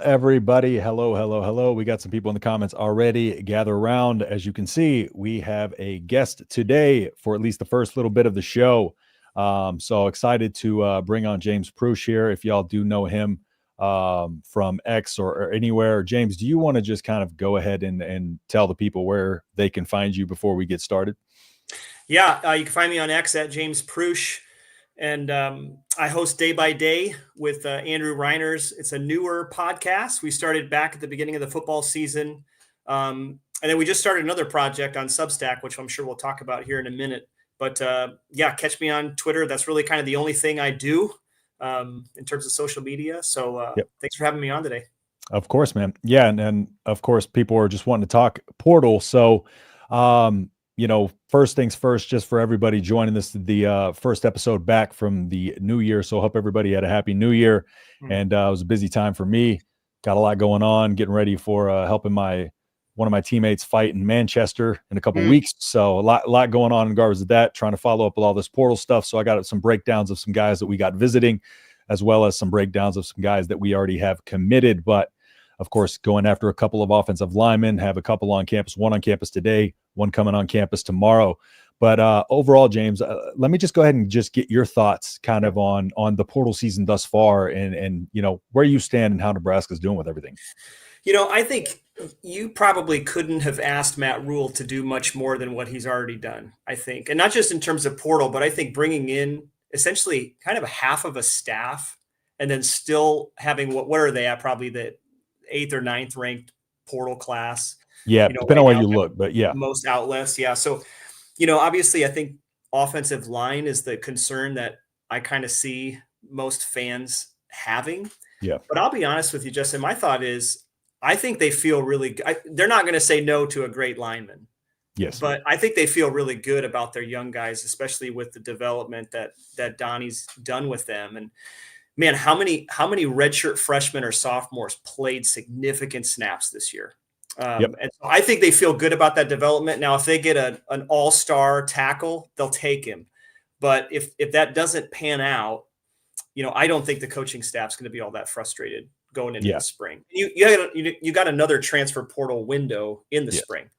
everybody. Hello, hello, hello. We got some people in the comments already. Gather around. As you can see, we have a guest today for at least the first little bit of the show. So excited to bring on James Prush here. If y'all do know him from X or anywhere. James, do you want to just kind of go ahead and tell the people where they can find you before we get started? Yeah, you can find me on X at James Prush. And I host Day by Day with Andrew Reiners. It's a newer podcast. We started back at the beginning of the football season. And then we just started another project on Substack, which I'm sure we'll talk about here in a minute. But yeah, catch me on Twitter. That's really kind of the only thing I do in terms of social media. So Thanks for having me on today. Of course, man. Yeah. And of course, people are just wanting to talk portal. So, first things first, just for everybody joining this, the first episode back from the new year. So I hope everybody had a happy new year. And it was a busy time for me. Got a lot going on, getting ready for helping one of my teammates fight in Manchester in a couple weeks. So a lot going on in regards to that, trying to follow up with all this portal stuff. So I got some breakdowns of some guys that we got visiting, as well as some breakdowns of some guys that we already have committed. But of course, going after a couple of offensive linemen, have a couple on campus, one on campus today, one coming on campus tomorrow. But overall, James, let me just go ahead and just get your thoughts kind of on the portal season thus far and where you stand and how Nebraska's doing with everything. I think you probably couldn't have asked Matt Rule to do much more than what he's already done, I think. And not just in terms of portal, but I think bringing in essentially kind of a half of a staff and then still having what are they at? Probably the 8th or 9th ranked portal class. Yeah, depending on where you look, but yeah. Most outlets, yeah. So, obviously I think offensive line is the concern that I kind of see most fans having. Yeah. But I'll be honest with you, Justin, my thought is I think they feel really good. They're not going to say no to a great lineman. Yes. But I think they feel really good about their young guys, especially with the development that Donnie's done with them. And man, how many redshirt freshmen or sophomores played significant snaps this year? And so I think they feel good about that development. Now, if they get an all-star tackle, they'll take him. But if that doesn't pan out, I don't think the coaching staff's going to be all that frustrated going into the spring. You got another transfer portal window in the spring.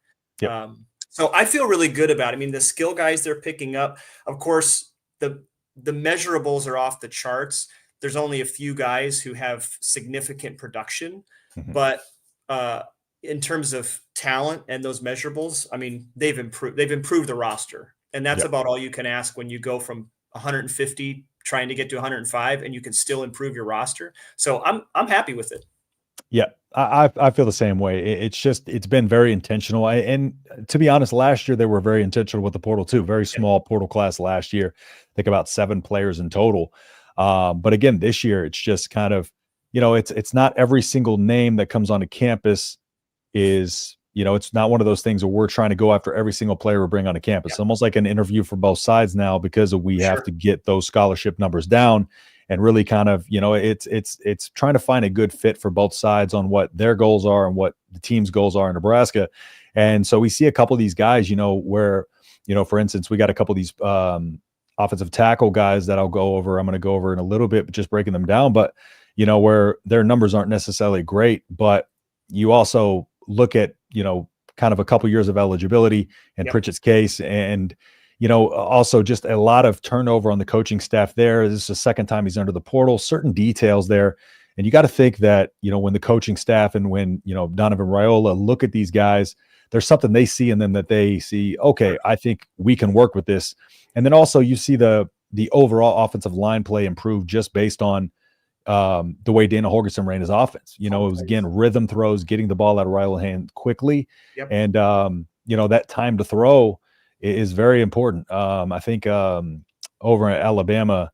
So I feel really good about it. I mean, the skill guys they're picking up, of course, the measurables are off the charts. There's only a few guys who have significant production, but in terms of talent and those measurables, I mean, they've improved the roster, and that's about all you can ask when you go from 150 trying to get to 105 and you can still improve your roster. So I'm happy with it. Yeah, I feel the same way. It's been very intentional. And to be honest, last year they were very intentional with the portal too. Very small portal class last year. I think about 7 players in total. But again, this year it's just kind of, it's not every single name that comes onto campus is, it's not one of those things where we're trying to go after every single player we bring onto campus. It's almost like an interview for both sides now because we have to get those scholarship numbers down and really kind of, it's trying to find a good fit for both sides on what their goals are and what the team's goals are in Nebraska. And so we see a couple of these guys, where, for instance, we got a couple of these offensive tackle guys that I'm going to go over in a little bit, but just breaking them down. But, where their numbers aren't necessarily great, but you also look at, kind of a couple years of eligibility in Pritchett's case. And, also just a lot of turnover on the coaching staff there. This is the second time he's under the portal, certain details there. And you got to think that, when the coaching staff and when, Donovan Raiola look at these guys, there's something they see in them that they see, okay, I think we can work with this. And then also you see the overall offensive line play improve just based on the way Dana Holgorsen ran his offense. It was, again, rhythm throws, getting the ball out of Raiola hand quickly. And, that time to throw is very important. I think over in Alabama,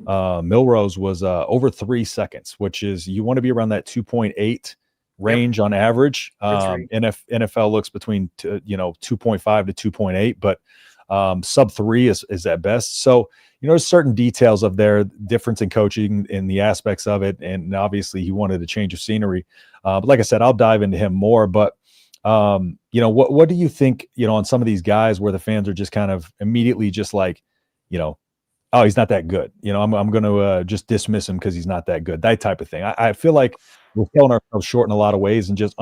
Milrose was over 3 seconds, which is you want to be around that 2.8 range on average. NFL looks between 2.5 to 2.8, but sub 3 is at best. So there's certain details of their difference in coaching and the aspects of it, and obviously he wanted a change of scenery. But like I said, I'll dive into him more. But what do you think, on some of these guys where the fans are just kind of immediately just like, oh, he's not that good. I'm going to just dismiss him because he's not that good. That type of thing. I feel like we're selling ourselves short in a lot of ways, and just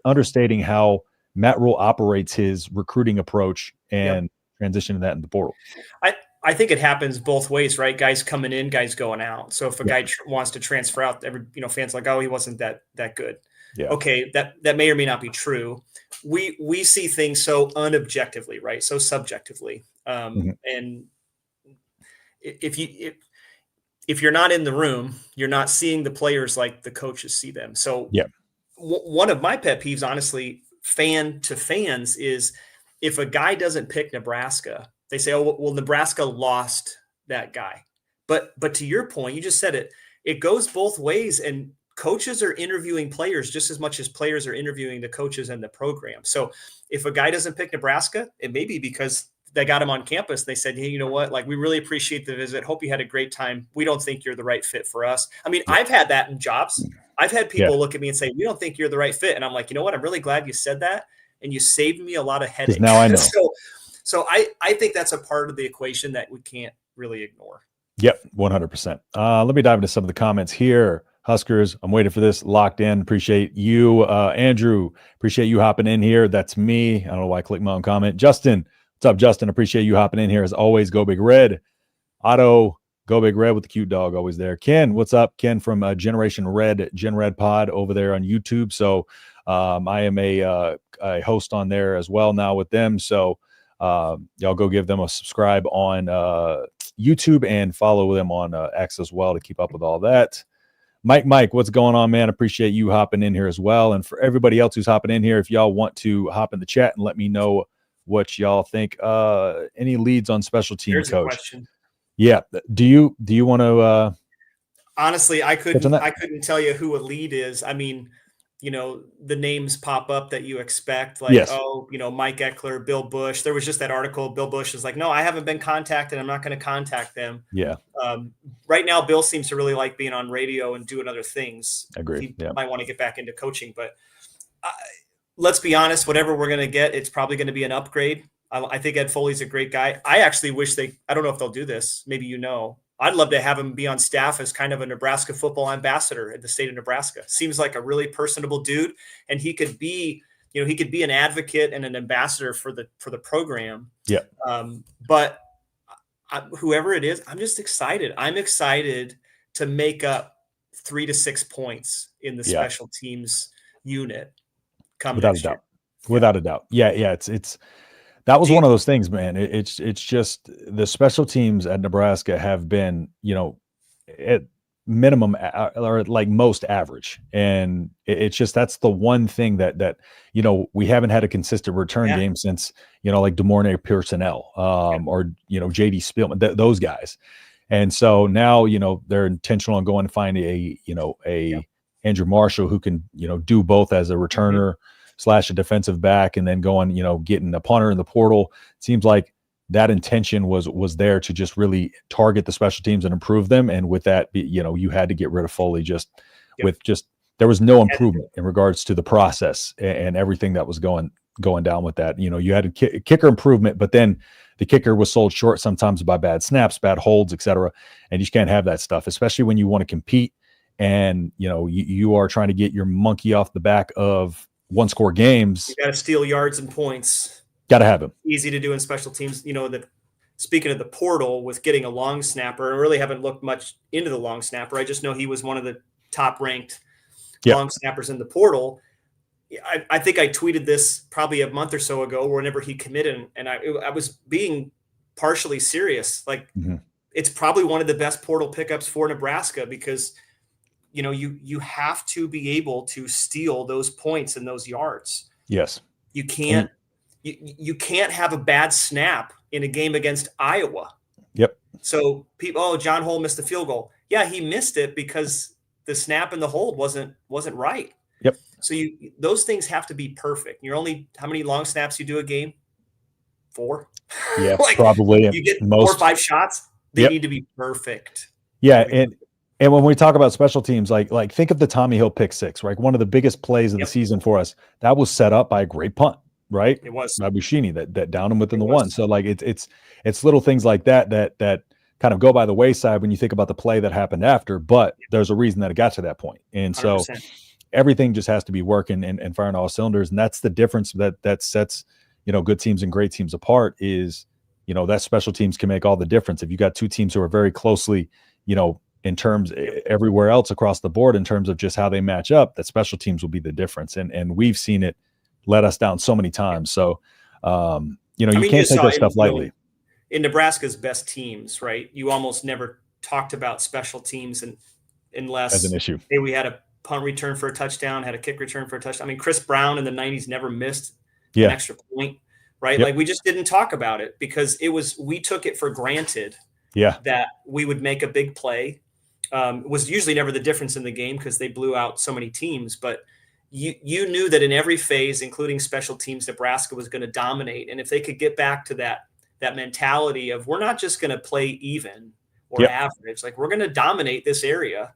understating how Matt Rule operates his recruiting approach and transitioning that in the portal. I think it happens both ways, right? Guys coming in, guys going out. So if a guy wants to transfer out, fans like, oh, he wasn't that good. Yeah. Okay, that may or may not be true. We see things so unobjectively, right? So subjectively. And if you're not in the room, you're not seeing the players like the coaches see them. So one of my pet peeves, honestly, fan to fans, is if a guy doesn't pick Nebraska, they say, oh, well, Nebraska lost that guy. But to your point, you just said it goes both ways, and coaches are interviewing players just as much as players are interviewing the coaches and the program. So if a guy doesn't pick Nebraska, it may be because they got him on campus. They said, hey, you know what? Like, we really appreciate the visit. Hope you had a great time. We don't think you're the right fit for us. I mean, I've had that in jobs. I've had people look at me and say, we don't think you're the right fit. And I'm like, you know what? I'm really glad you said that. And you saved me a lot of headaches. Now I know. So I think that's a part of the equation that we can't really ignore. Yep, 100%. Let me dive into some of the comments here. Huskers, I'm waiting for this. Locked in. Appreciate you. Andrew, appreciate you hopping in here. That's me. I don't know why I clicked my own comment. Justin, what's up, Justin? Appreciate you hopping in here. As always, go Big Red. Otto, go Big Red with the cute dog, always there. Ken, what's up? Ken from Generation Red, Gen Red Pod over there on YouTube. So I am a host on there as well now with them. So y'all go give them a subscribe on YouTube and follow them on X as well to keep up with all that. Mike, what's going on, man? Appreciate you hopping in here as well. And for everybody else who's hopping in here, if y'all want to hop in the chat and let me know what y'all think. Any leads on special team, Here's coach? A question. Yeah. Do you want to? Honestly, I couldn't tell you who a lead is. I mean, the names pop up that you expect, like, Mike Eckler, Bill Bush. There was just that article. Bill Bush is like, no, I haven't been contacted. I'm not going to contact them. Yeah. Right now, Bill seems to really like being on radio and doing other things. Agree. He might want to get back into coaching, but let's be honest, whatever we're going to get, it's probably going to be an upgrade. I think Ed Foley's a great guy. I actually wish I don't know if they'll do this. Maybe I'd love to have him be on staff as kind of a Nebraska football ambassador in the state of Nebraska. Seems like a really personable dude, and he could be an advocate and an ambassador for the program. Yeah. But whoever it is, I'm just excited. I'm excited to make up 3 to 6 points in the special teams unit. Without a doubt. Yeah. It's that was one of those things, man. It's just the special teams at Nebraska have been, at minimum or like most average. And it's just, that's the one thing that we haven't had a consistent return game since, like DeMornay Pearsonell, or, JD Spielman, those guys. And so now, they're intentional on going to find a Andrew Marshall who can, do both as a returner / a defensive back, and then going, getting a punter in the portal. It seems like that intention was there to just really target the special teams and improve them. And with that, you had to get rid of Foley there was no improvement in regards to the process and everything that was going down with that. You had a kicker improvement, but then the kicker was sold short sometimes by bad snaps, bad holds, etc. And you just can't have that stuff, especially when you want to compete and, you are trying to get your monkey off the back of one-score games. You got to steal yards and points. Got to have him. Easy to do in special teams. Speaking of the portal with getting a long snapper, I really haven't looked much into the long snapper. I just know he was one of the top-ranked long snappers in the portal. I think I tweeted this probably a month or so ago whenever he committed, and I was being partially serious. Like, it's probably one of the best portal pickups for Nebraska because – you have to be able to steal those points and those yards. Yes. You can't you can't have a bad snap in a game against Iowa. Yep. So John Hole missed the field goal. Yeah, he missed it because the snap and the hold wasn't right. Yep. So those things have to be perfect. You're only how many long snaps you do a game? 4. Yeah, probably. You get 4 or 5 shots. They need to be perfect. Yeah, and when we talk about special teams, like think of the Tommy Hill pick 6, right? One of the biggest plays of the season for us. That was set up by a great punt, right? It was by Bushini that downed him within the 1. So like it's little things like that kind of go by the wayside when you think about the play that happened after. But there's a reason that it got to that point, and so everything just has to be working and firing all cylinders. And that's the difference that sets, good teams and great teams apart is, that special teams can make all the difference. If you got two teams who are very closely, in terms everywhere else across the board, in terms of just how they match up, that special teams will be the difference. And we've seen it let us down so many times. So, you can't take that stuff lightly. In Nebraska's best teams, right? You almost never talked about special teams unless as an issue. Hey, we had a punt return for a touchdown, had a kick return for a touchdown. I mean, Chris Brown in the 90s never missed an extra point, right? Like we just didn't talk about it because we took it for granted that we would make a big play. It was usually never the difference in the game because they blew out so many teams, but you knew that in every phase, including special teams, Nebraska was going to dominate. And if they could get back to that mentality of we're not just going to play even or average, like we're going to dominate this area.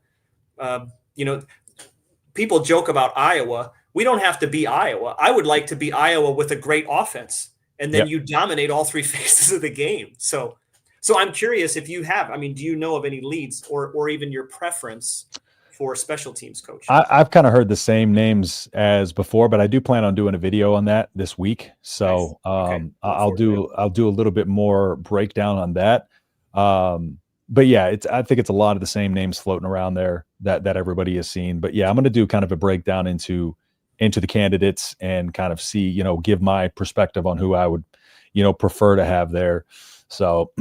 People joke about Iowa. We don't have to be Iowa. I would like to be Iowa with a great offense, and then you dominate all three phases of the game. So I'm curious if you have, do you know of any leads or even your preference for special teams coach? I've kind of heard the same names as before, but I do plan on doing a video on that this week. So nice. I'll do a little bit more breakdown on that. But yeah, I think it's a lot of the same names floating around there that everybody has seen. But yeah, I'm going to do kind of a breakdown into the candidates and kind of see, give my perspective on who I would, prefer to have there. So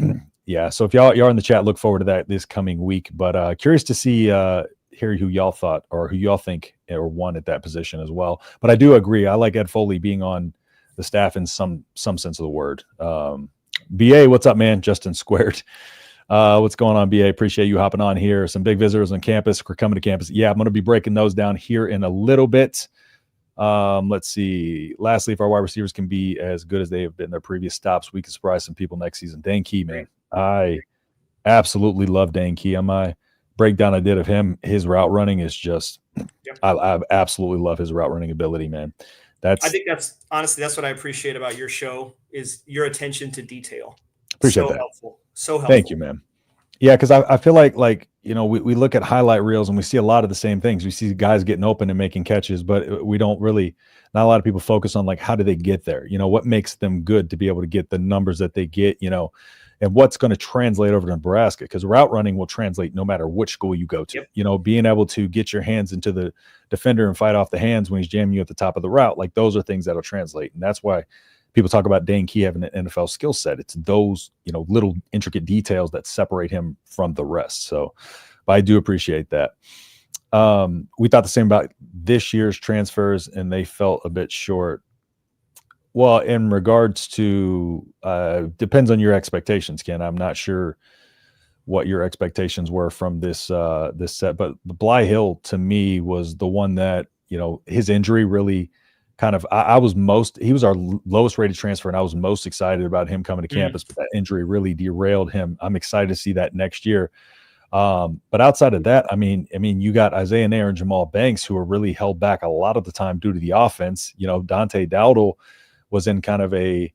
yeah, so if y'all in the chat, look forward to that this coming week. But curious to see hear who y'all thought or who y'all think or won at that position as well. But I do agree. I like Ed Foley being on the staff in some sense of the word. BA, what's up, man? Justin Squared. What's going on, BA? Appreciate you hopping on here. Some big visitors on campus. We're coming to campus. Yeah, I'm going to be breaking those down here in a little bit. Let's see. Lastly, if our wide receivers can be as good as they have been in their previous stops, we can surprise some people next season. Dane Key, man. I absolutely love Dane Key. On my breakdown I did of him, his route running is just I absolutely love his route running ability, man. I think that's what I appreciate about your show is your attention to detail. Appreciate that. So helpful. Thank you, man. Yeah, because I feel like we look at highlight reels and we see a lot of the same things. We see guys getting open and making catches, but we don't really, not a lot of people focus on how do they get there? What makes them good to be able to get the numbers that they get, and what's going to translate over to Nebraska, because route running will translate no matter which school you go to. Being able to get your hands into the defender and fight off the hands when he's jamming you at the top of the route, those are things that'll translate. And that's why people talk about Dane Key having an NFL skill set. It's those, little intricate details that separate him from the rest. So, but I do appreciate that. We thought the same about this year's transfers, and they felt a bit short. Well, in regards to, depends on your expectations, Ken. I'm not sure what your expectations were from this set, but Bly Hill to me was the one that, his injury really kind of, he was our lowest rated transfer, and I was most excited about him coming to campus, but that injury really derailed him. I'm excited to see that next year. But outside of that, you got Isaiah Nair and Jamal Banks, who are really held back a lot of the time due to the offense. Dante Dowdle was in kind of a,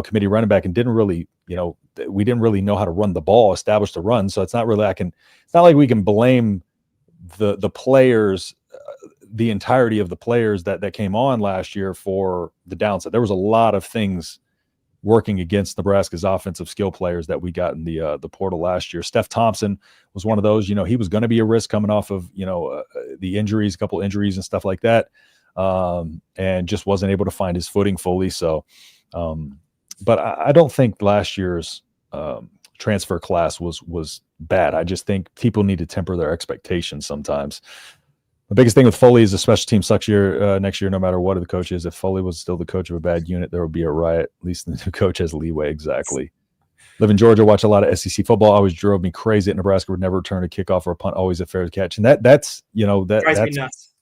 committee running back and didn't really, we didn't really know how to run the ball, establish the run. So it's not really, it's not like we can blame the players, the entirety of the players that came on last year for the downside. There was a lot of things working against Nebraska's offensive skill players that we got in the portal last year. Steph Thompson was one of those. He was going to be a risk coming off of the injuries, a couple injuries and stuff like that, and just wasn't able to find his footing fully. So, but I don't think last year's transfer class was bad. I just think people need to temper their expectations sometimes. The biggest thing with Foley is the special team sucks next year, no matter what the coach is. If Foley was still the coach of a bad unit, there would be a riot. At least the new coach has leeway. Exactly. Live in Georgia, watch a lot of SEC football. Always drove me crazy that Nebraska would never return a kickoff or a punt, always a fair catch. And that's drives me nuts.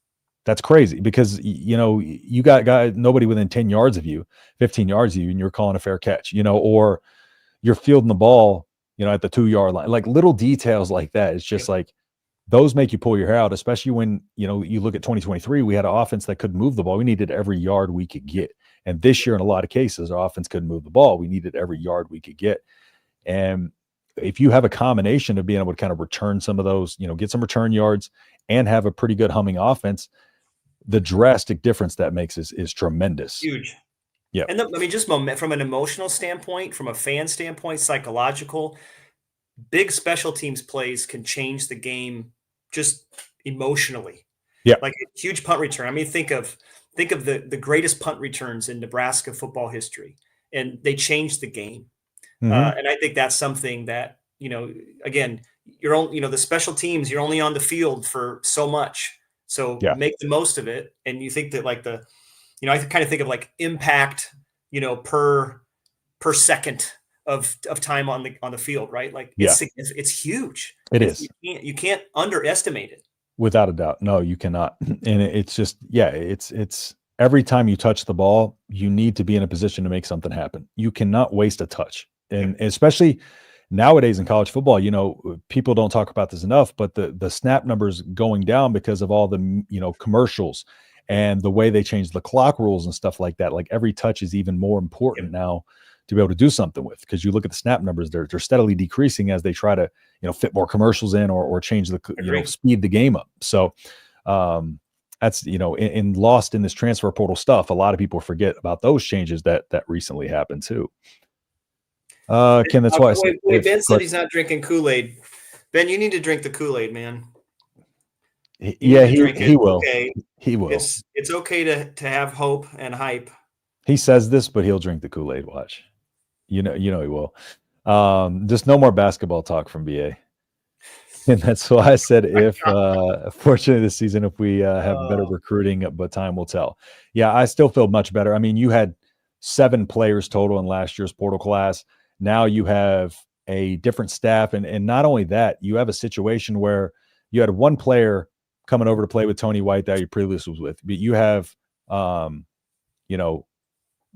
That's crazy because, you got nobody within 10 yards of you, 15 yards of you, and you're calling a fair catch, or you're fielding the ball, at the 2-yard line. Like little details like that. It's just those make you pull your hair out, especially when, you look at 2023, we had an offense that could move the ball. We needed every yard we could get. And this year, in a lot of cases, our offense couldn't move the ball. We needed every yard we could get. And if you have a combination of being able to kind of return some of those, get some return yards and have a pretty good humming offense, the drastic difference that makes is tremendous. Huge. Yeah. And I mean, just from an emotional standpoint, from a fan standpoint, psychological, big special teams plays can change the game just emotionally. Yeah. Like a huge punt return. I mean, think of the greatest punt returns in Nebraska football history, and they changed the game. Mhm. And I think that's something that, again, the special teams, you're only on the field for so much. So Yeah. make the most of it. And you think that like I kind of think of like impact, per second of time on the field, right? Like Yeah. it's huge. It is. You can't underestimate it. Without a doubt. No, you cannot. And it's just, yeah, it's every time you touch the ball, you need to be in a position to make something happen. You cannot waste a touch. And especially nowadays in college football, people don't talk about this enough, but the snap numbers going down because of all the, commercials and the way they change the clock rules and stuff like that. Like every touch is even more important now to be able to do something with, because you look at the snap numbers, they're steadily decreasing as they try to, fit more commercials in or change the, speed the game up. So that's, in lost in this transfer portal stuff, a lot of people forget about those changes that recently happened too. Ken, that's why I said, Ben said he's not drinking Kool-Aid. Ben, you need to drink the Kool-Aid, man. He will. Okay. He will. It's okay to have hope and hype. He says this, but he'll drink the Kool-Aid. Watch. He will. Just no more basketball talk from BA. And that's why I said fortunately this season, if we have better recruiting, but time will tell. Yeah, I still feel much better. I mean, you had 7 players total in last year's portal class. Now you have a different staff. And not only that, you have a situation where you had one player coming over to play with Tony White that you previously was with, but you have,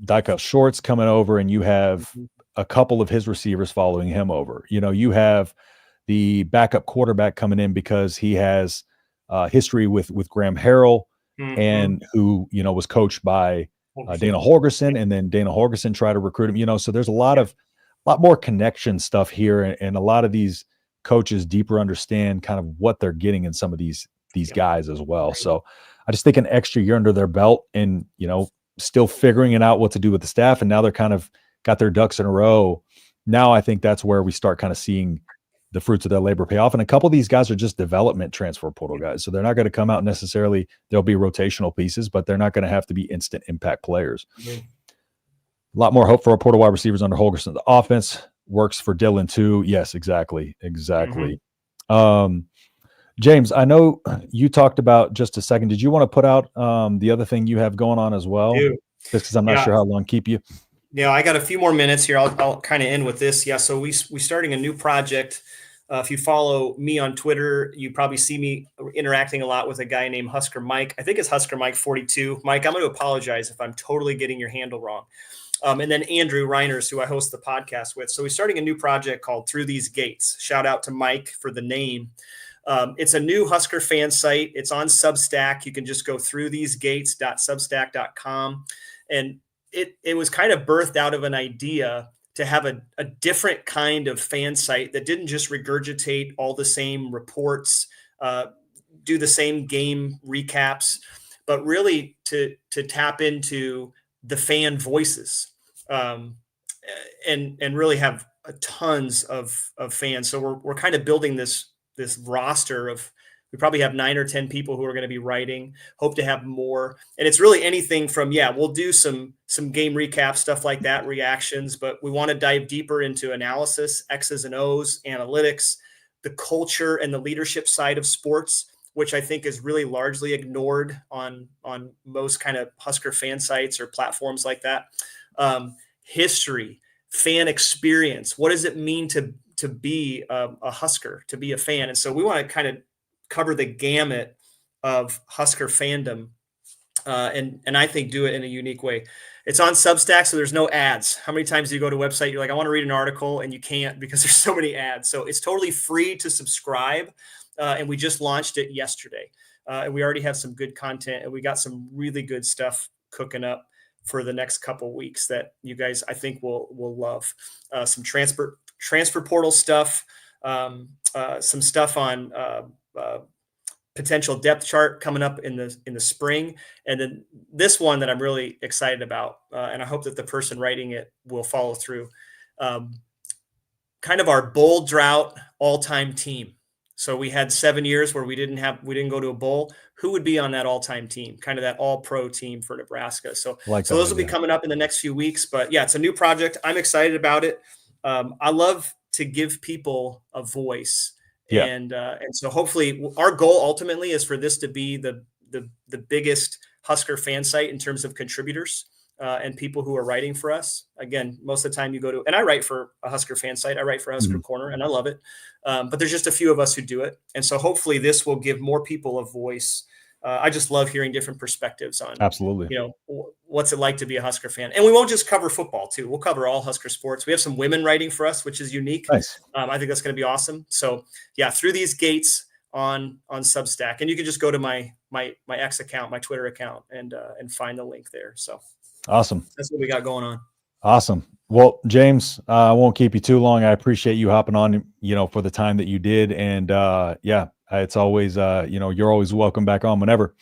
Dyka Shorts coming over, and you have a couple of his receivers following him over. You have the backup quarterback coming in because he has history with Graham Harrell, and who, was coached by Dana Holgorsen, and then Dana Holgorsen tried to recruit him, so there's a lot more connection stuff here. And a lot of these coaches deeper understand kind of what they're getting in some of these guys as well. So I just think an extra year under their belt, and, still figuring it out what to do with the staff. And now they're kind of got their ducks in a row. Now I think that's where we start kind of seeing the fruits of their labor pay off. And a couple of these guys are just development transfer portal guys. So they're not going to come out necessarily. There'll be rotational pieces, but they're not going to have to be instant impact players. A lot more hope for our portal wide receivers under Holgorsen. The offense works for Dylan too. Yes, exactly. James, I know you talked about just a second. Did you want to put out the other thing you have going on as well? Just because I'm not sure how long keep you. Yeah, I got a few more minutes here. I'll kind of end with this. Yeah, so we starting a new project. If you follow me on Twitter, you probably see me interacting a lot with a guy named Husker Mike. I think it's Husker Mike 42. Mike, I'm going to apologize if I'm totally getting your handle wrong. And then Andrew Reiners, who I host the podcast with. So we're starting a new project called Through These Gates. Shout out to Mike for the name. It's a new Husker fan site. It's on Substack. You can just go through thesegates.substack.com. And it was kind of birthed out of an idea to have a different kind of fan site that didn't just regurgitate all the same reports, do the same game recaps, but really to tap into the fan voices, and really have tons of fans. So we're kind of building this roster of, we probably have 9 or 10 people who are going to be writing, hope to have more. And it's really anything from, we'll do some game recap, stuff like that, reactions, but we want to dive deeper into analysis, X's and O's, analytics, the culture and the leadership side of sports, which I think is really largely ignored on most kind of Husker fan sites or platforms like that. History, fan experience. What does it mean to be a Husker, to be a fan? And so we want to kind of cover the gamut of Husker fandom, and I think do it in a unique way. It's on Substack, so there's no ads. How many times do you go to a website, you're like, I want to read an article, and you can't because there's so many ads. So it's totally free to subscribe, and we just launched it yesterday. And we already have some good content, and we got some really good stuff cooking up for the next couple weeks that you guys, I think, will love. Some transfer portal stuff, some stuff on potential depth chart coming up in the spring, and then this one that I'm really excited about, and I hope that the person writing it will follow through. Kind of our bowl drought all-time team. So we had 7 years where we didn't go to a bowl. Who would be on that all-time team? Kind of that all-pro team for Nebraska. So those will be coming up in the next few weeks. But yeah, it's a new project. I'm excited about it. I love to give people a voice. Yeah. And so hopefully our goal ultimately is for this to be the biggest Husker fan site in terms of contributors. And people who are writing for us. Again, most of the time you go to, and I write for a Husker fan site. I write for Husker Corner, and I love it. But there's just a few of us who do it. And so hopefully this will give more people a voice. I just love hearing different perspectives on, absolutely, what's it like to be a Husker fan. And we won't just cover football too. We'll cover all Husker sports. We have some women writing for us, which is unique. Nice. I think that's going to be awesome. So yeah, through these gates on Substack, and you can just go to my X account, my Twitter account, and find the link there. So. Awesome. That's what we got going on. Awesome. Well, James, I won't keep you too long. I appreciate you hopping on, for the time that you did. And it's always, you're always welcome back on whenever.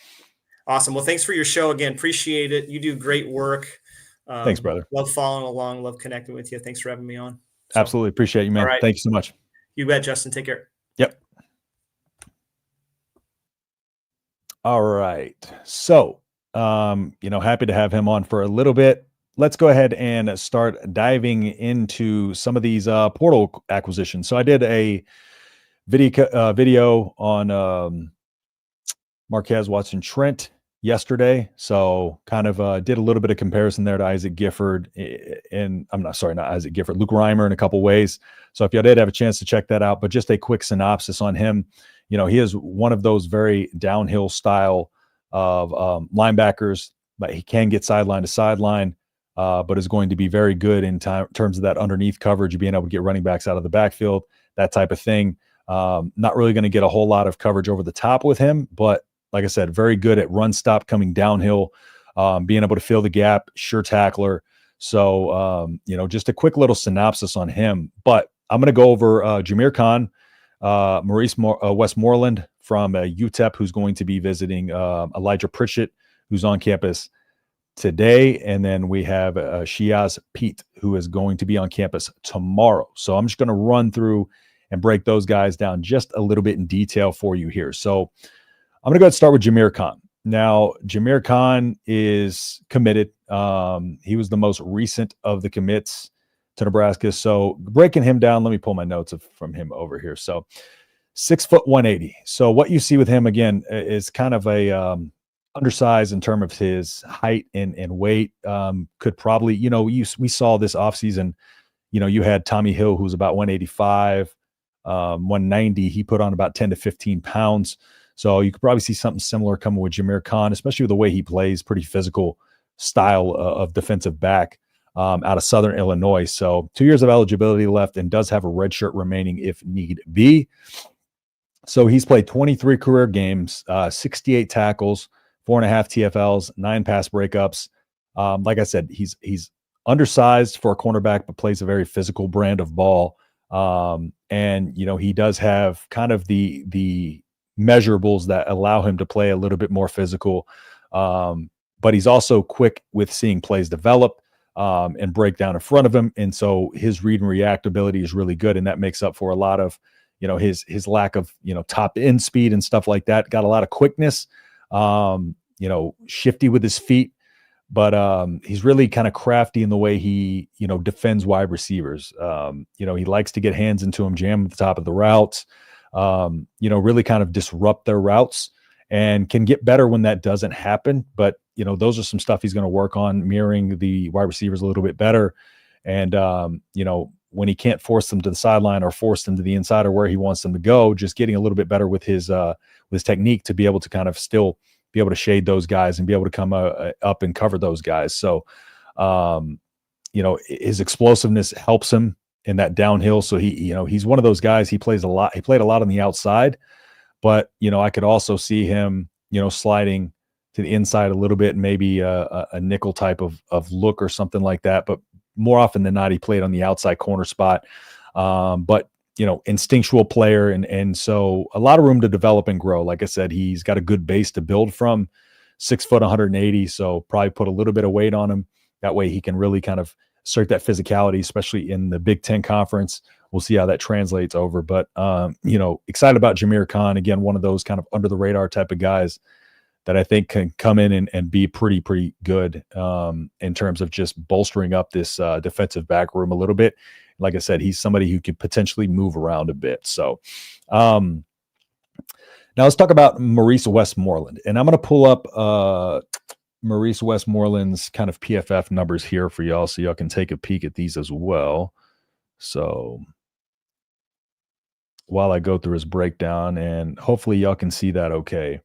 Awesome. Well, thanks for your show again. Appreciate it. You do great work. Thanks, brother. Love following along. Love connecting with you. Thanks for having me on. Absolutely. Appreciate you, man. All right. Thank you so much. You bet, Justin. Take care. Yep. All right. So, happy to have him on for a little bit. Let's go ahead and start diving into some of these portal acquisitions. So I did a video on Marquez Watson Trent yesterday. So kind of did a little bit of comparison there to Isaac Gifford, and not Isaac Gifford, Luke Reimer in a couple ways. So if y'all did have a chance to check that out, but just a quick synopsis on him. He is one of those very downhill style of linebackers, but he can get sideline to sideline, but is going to be very good in terms of that underneath coverage, being able to get running backs out of the backfield, that type of thing. Not really going to get a whole lot of coverage over the top with him, but like I said, very good at run stop coming downhill, being able to fill the gap, sure tackler. So, just a quick little synopsis on him, but I'm going to go over Jameer Khan, Westmoreland from UTEP, who's going to be visiting Elijah Pritchett, who's on campus today. And then we have Shiaz Pete, who is going to be on campus tomorrow. So I'm just going to run through and break those guys down just a little bit in detail for you here. So I'm going to go ahead and start with Jameer Khan. Now, Jameer Khan is committed. He was the most recent of the commits to Nebraska. So breaking him down, let me pull my notes from him over here. So 6 foot 180. So what you see with him again is kind of a undersized in terms of his height and weight. Could probably, we saw this offseason, you had Tommy Hill, who's about 185, 190. He put on about 10 to 15 pounds. So you could probably see something similar coming with Jameer Khan, especially with the way he plays, pretty physical style of defensive back out of Southern Illinois. So 2 years of eligibility left and does have a red shirt remaining if need be. So he's played 23 career games, 68 tackles, 4.5 TFLs, 9 pass breakups. Like I said, he's undersized for a cornerback, but plays a very physical brand of ball. And he does have kind of the measurables that allow him to play a little bit more physical. But he's also quick with seeing plays develop and break down in front of him. And so his read and react ability is really good. And that makes up for a lot of, his lack of, top end speed and stuff like that. Got a lot of quickness, shifty with his feet, but he's really kind of crafty in the way he, defends wide receivers. He likes to get hands into them, jam at the top of the routes, really kind of disrupt their routes, and can get better when that doesn't happen. But, those are some stuff he's going to work on, mirroring the wide receivers a little bit better. And, when he can't force them to the sideline or force them to the inside or where he wants them to go, just getting a little bit better with his technique to be able to kind of still be able to shade those guys and be able to come up and cover those guys. So, his explosiveness helps him in that downhill. So he's one of those guys. He plays a lot. He played a lot on the outside, but I could also see him, sliding to the inside a little bit, and maybe a nickel type of look or something like that. But more often than not, he played on the outside corner spot. But instinctual player. And so a lot of room to develop and grow. Like I said, he's got a good base to build from. 6 foot, 180. So probably put a little bit of weight on him. That way he can really kind of assert that physicality, especially in the Big Ten Conference. We'll see how that translates over. But, excited about Jameer Khan. Again, one of those kind of under the radar type of guys that I think can come in and be pretty good in terms of just bolstering up this defensive back room a little bit. Like I said, he's somebody who could potentially move around a bit. So now let's talk about Maurice Westmoreland. And I'm going to pull up Maurice Westmoreland's kind of PFF numbers here for y'all so y'all can take a peek at these as well. So while I go through his breakdown, and hopefully y'all can see that okay.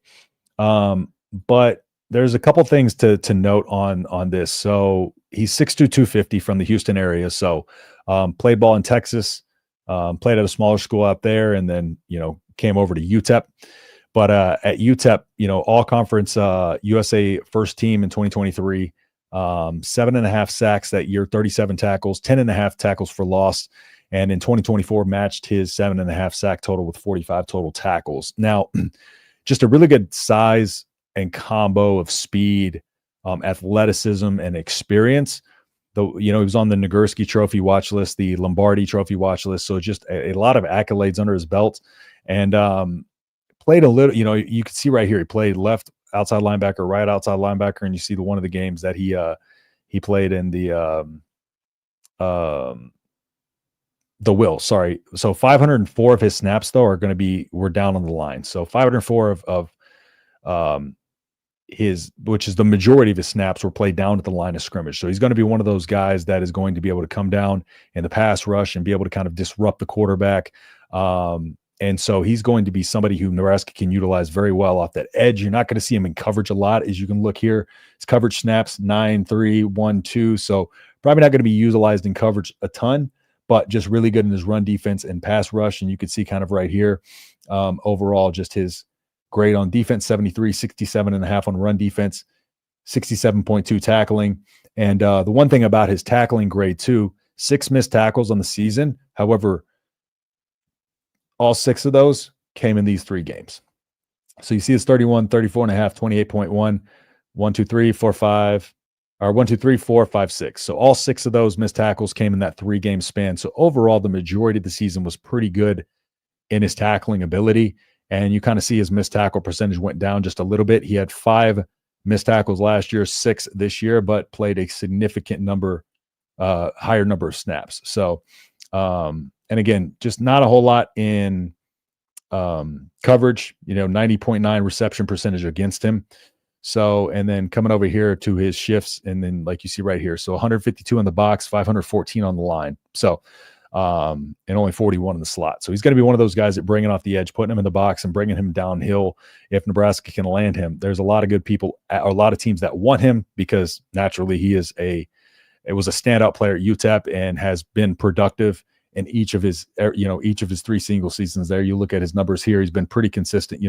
But there's a couple things to note on this. So he's 6'2", 250 from the Houston area. So played ball in Texas, played at a smaller school out there, and then, came over to UTEP. But at UTEP, all conference USA first team in 2023, 7.5 sacks that year, 37 tackles, 10.5 tackles for loss. And in 2024 matched his 7.5 sack total with 45 total tackles. Now, just a really good size and combo of speed, athleticism, and experience. He was on the Nagurski Trophy watch list, the Lombardi Trophy watch list. So just a lot of accolades under his belt. And played a little, you can see right here, he played left outside linebacker, right outside linebacker. And you see one of the games that he played in the Will, sorry. So 504 of his snaps, though, we're down on the line. So 504 of which is the majority of his snaps, were played down at the line of scrimmage. So he's going to be one of those guys that is going to be able to come down in the pass rush and be able to kind of disrupt the quarterback. And so he's going to be somebody who Nebraska can utilize very well off that edge. You're not going to see him in coverage a lot, as you can look here. His coverage snaps 9, 3, 1, 2. So probably not going to be utilized in coverage a ton, but just really good in his run defense and pass rush. And you can see kind of right here, overall, just his grade on defense, 73, 67.5 on run defense, 67.2 tackling. And the one thing about his tackling grade too, 6 missed tackles on the season. However, all 6 of those came in these 3 games. So you see his 31, 34.5, 28.1, 1, 2, 3, 4, 5, or 1, 2, 3, 4, 5, 6. So all 6 of those missed tackles came in that 3-game span. So overall, the majority of the season was pretty good in his tackling ability. And you kind of see his missed tackle percentage went down just a little bit. He had 5 missed tackles last year, 6 this year, but played a significant number, higher number of snaps. So, and again, just not a whole lot in coverage, 90.9 reception percentage against him. So, and then coming over here to his shifts, and then like you see right here, so 152 in the box, 514 on the line. So, and only 41 in the slot. So he's going to be one of those guys that bringing off the edge, putting him in the box and bringing him downhill. If Nebraska can land him, there's a lot of good people, or a lot of teams that want him, because naturally he is it was a standout player at UTEP and has been productive in each of his 3 single seasons there. You look at his numbers here, he's been pretty consistent,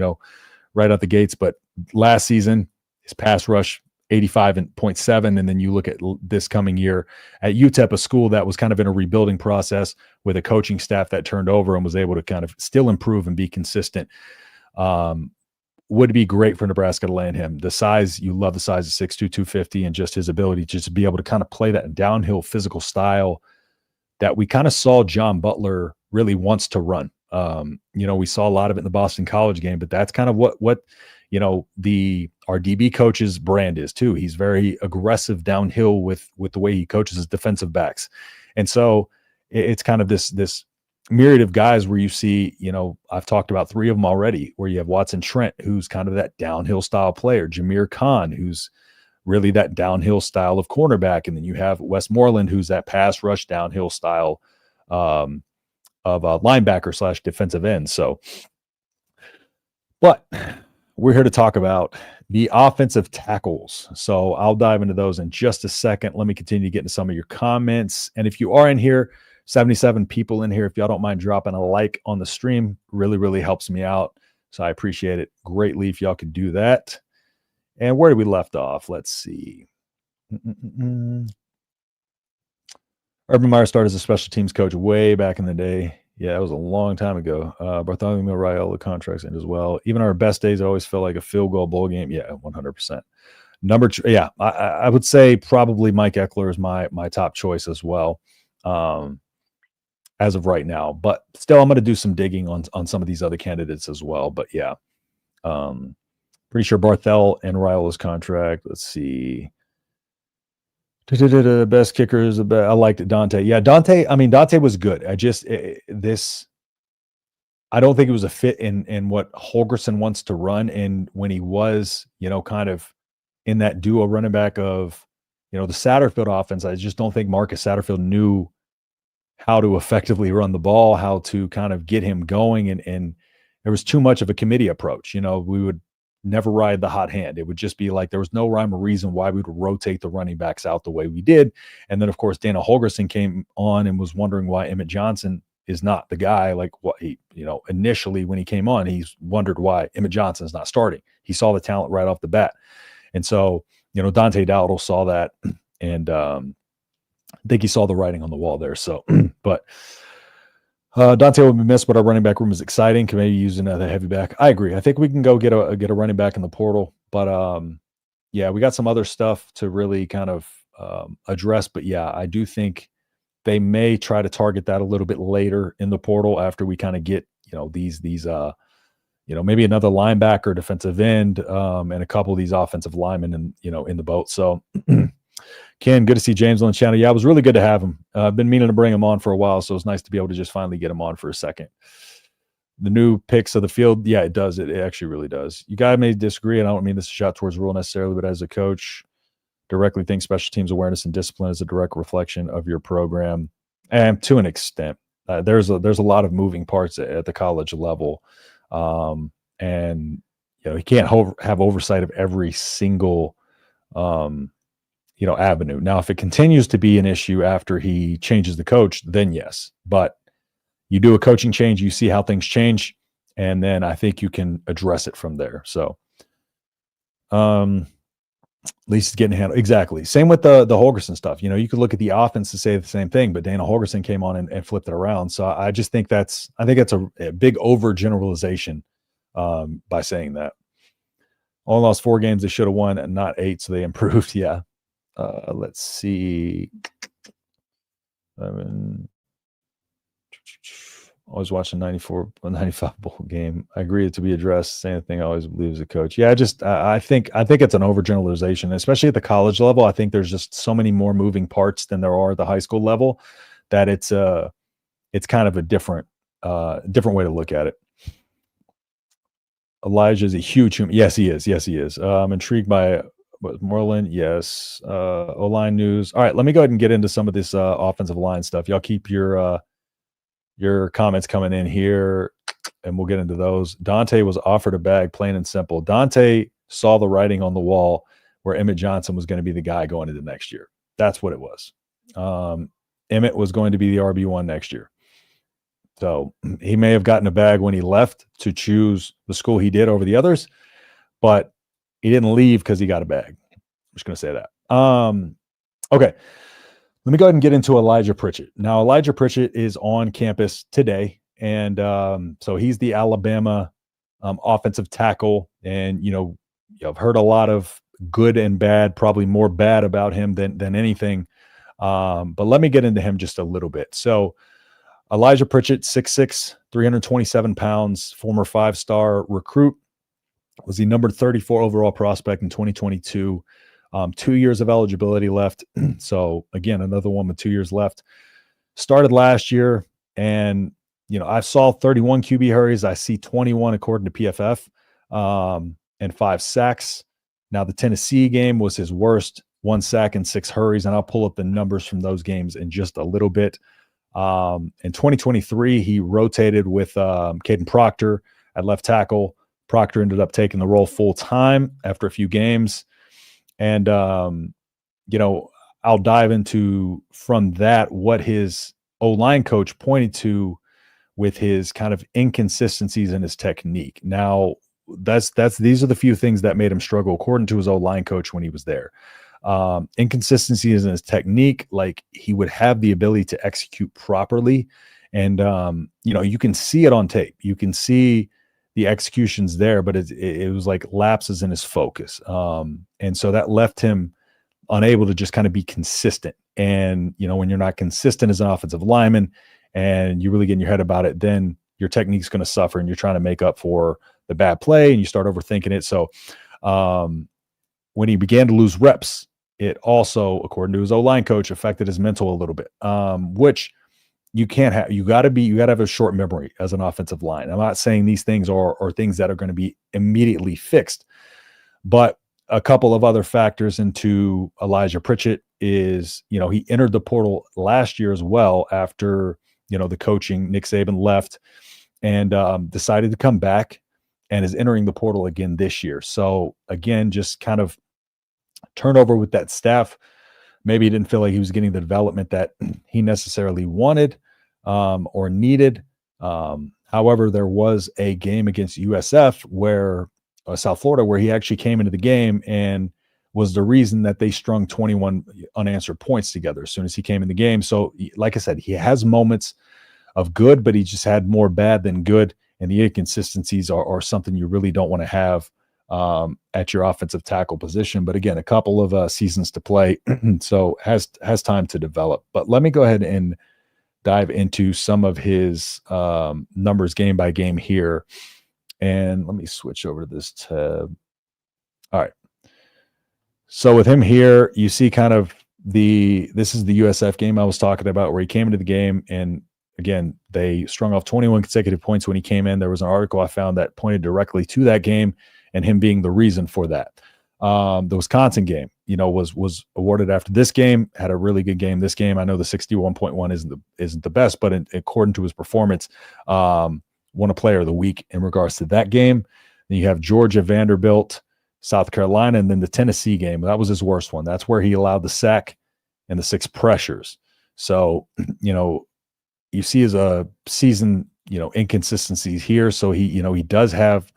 right out the gates. But last season, his pass rush, 85.7. And then you look at this coming year at UTEP, a school that was kind of in a rebuilding process with a coaching staff that turned over and was able to kind of still improve and be consistent. Would be great for Nebraska to land him. The size, you love the size of 6'2", 250, and just his ability to just be able to kind of play that downhill physical style that we kind of saw John Butler really wants to run. We saw a lot of it in the Boston College game, but that's kind of what our DB coach's brand is too. He's very aggressive downhill with the way he coaches his defensive backs. And so it's kind of this myriad of guys where you see, I've talked about 3 of them already, where you have Watson Trent, who's kind of that downhill style player, Jameer Khan, who's really that downhill style of cornerback. And then you have Westmoreland, who's that pass rush downhill style of a linebacker / defensive end. So, but we're here to talk about the offensive tackles. So I'll dive into those in just a second. Let me continue to get into some of your comments. And if you are in here, 77 people in here, if y'all don't mind dropping a like on the stream, really, really helps me out. So I appreciate it greatly if y'all could do that. And where did we left off? Let's see. Urban Meyer started as a special teams coach way back in the day. Yeah, that was a long time ago. Bartholomew Raiola contracts end as well. Even our best days always felt like a field goal bowl game. Yeah, 100%. Yeah, I would say probably Mike Eckler is my top choice as well, as of right now. But still, I'm going to do some digging on some of these other candidates as well. But yeah, pretty sure Barthel and Raiola's contract. Let's see. Best kickers. I liked Dante. Yeah, Dante. I mean, Dante was good. I don't think it was a fit in what Holgerson wants to run. And when he was, kind of in that duo running back of, the Satterfield offense, I just don't think Marcus Satterfield knew how to effectively run the ball, how to kind of get him going. And there was too much of a committee approach. We would never ride the hot hand. It would just be like there was no rhyme or reason why we would rotate the running backs out the way we did. And then, of course, Dana Holgerson came on and was wondering why Emmett Johnson is not the guy. Like what he, initially when he came on, he's wondered why Emmett Johnson is not starting. He saw the talent right off the bat. And so, Dante Dowdle saw that and I think he saw the writing on the wall there. So, but Dante will be missed, but our running back room is exciting. Can maybe use another heavy back. I agree. I think we can go get a running back in the portal. But yeah, we got some other stuff to really kind of address. But yeah, I do think they may try to target that a little bit later in the portal after we kind of get these maybe another linebacker, defensive end, and a couple of these offensive linemen in the boat. So. Ken, good to see James on the channel. Yeah, it was really good to have him. I've been meaning to bring him on for a while, so it's nice to be able to just finally get him on for a second. The new picks of the field, yeah, it does. It actually really does. You guys may disagree, and I don't mean this is a shot towards Rule necessarily, but as a coach, directly think special teams awareness and discipline is a direct reflection of your program, and to an extent, there's a lot of moving parts at the college level, and you can't have oversight of every single avenue. Now, if it continues to be an issue after he changes the coach, then yes. But you do a coaching change, you see how things change, and then I think you can address it from there. So, at least it's getting handled. Exactly. Same with the Holgerson stuff. You could look at the offense to say the same thing, but Dana Holgerson came on and flipped it around. So I just think that's a big overgeneralization by saying that. All lost 4 games they should have won and not 8, so they improved. Yeah. Let's see. Always watching 95 bowl game. I agree to be addressed. Same thing I always believe as a coach. Yeah, I think it's an overgeneralization, especially at the college level. I think there's just so many more moving parts than there are at the high school level that it's kind of a different way to look at it. Elijah is a huge human. Yes, he is. I'm intrigued by Moreland. Yes. O-line news. All right, let me go ahead and get into some of this offensive line stuff. Y'all keep your comments coming in here, and we'll get into those. Dante was offered a bag, plain and simple. Dante saw the writing on the wall where Emmett Johnson was going to be the guy going into next year. That's what it was. Emmett was going to be the RB1 next year. So he may have gotten a bag when he left to choose the school he did over the others, but he didn't leave because he got a bag. I'm just going to say that. Okay. Let me go ahead and get into Elijah Pritchett. Now, Elijah Pritchett is on campus today. And so he's the Alabama offensive tackle. And, I've heard a lot of good and bad, probably more bad about him than anything. But let me get into him just a little bit. So Elijah Pritchett, 6'6", 327 pounds, former 5-star recruit, was the number 34 overall prospect in 2022. 2 years of eligibility left. So again, another one with 2 years left. Started last year, and I saw 31 QB hurries. I see 21 according to PFF, and 5 sacks. Now the Tennessee game was his worst, 1 sack and 6 hurries, and I'll pull up the numbers from those games in just a little bit. In 2023, he rotated with Caden Proctor at left tackle. Proctor ended up taking the role full time after a few games. And, I'll dive into from that what his O-line coach pointed to with his kind of inconsistencies in his technique. Now, these are the few things that made him struggle, according to his O-line coach when he was there. Inconsistencies in his technique, like he would have the ability to execute properly And, you can see it on tape. You can see the executions there, but it was like lapses in his focus. And so that left him unable to just kind of be consistent. And, when you're not consistent as an offensive lineman and you really get in your head about it, then your technique's going to suffer and you're trying to make up for the bad play and you start overthinking it. So when he began to lose reps, it also, according to his O-line coach, affected his mental a little bit, which you can't have. You got to have a short memory as an offensive line. I'm not saying these things are things that are going to be immediately fixed, but a couple of other factors into Elijah Pritchett is, he entered the portal last year as well after, the coaching, Nick Saban left and decided to come back and is entering the portal again this year. So again, just kind of turnover with that staff. Maybe he didn't feel like he was getting the development that he necessarily wanted or needed. However, there was a game against USF where South Florida, where he actually came into the game and was the reason that they strung 21 unanswered points together as soon as he came in the game. So like I said, he has moments of good, but he just had more bad than good. And the inconsistencies are something you really don't want to have at your offensive tackle position. But again, a couple of seasons to play, so has time to develop. But let me go ahead and dive into some of his numbers game by game here. And let me switch over to this tab. All right. So with him here, you see kind of this is the USF game I was talking about where he came into the game and again, they strung off 21 consecutive points when he came in. There was an article I found that pointed directly to that game and him being the reason for that. The Wisconsin game, was awarded after this game, had a really good game. This game, I know the 61.1 isn't the best, but according to his performance, won a player of the week in regards to that game. Then you have Georgia, Vanderbilt, South Carolina, and then the Tennessee game. That was his worst one. That's where he allowed the sack and the 6 pressures. So, you see his season, inconsistencies here. So he does have,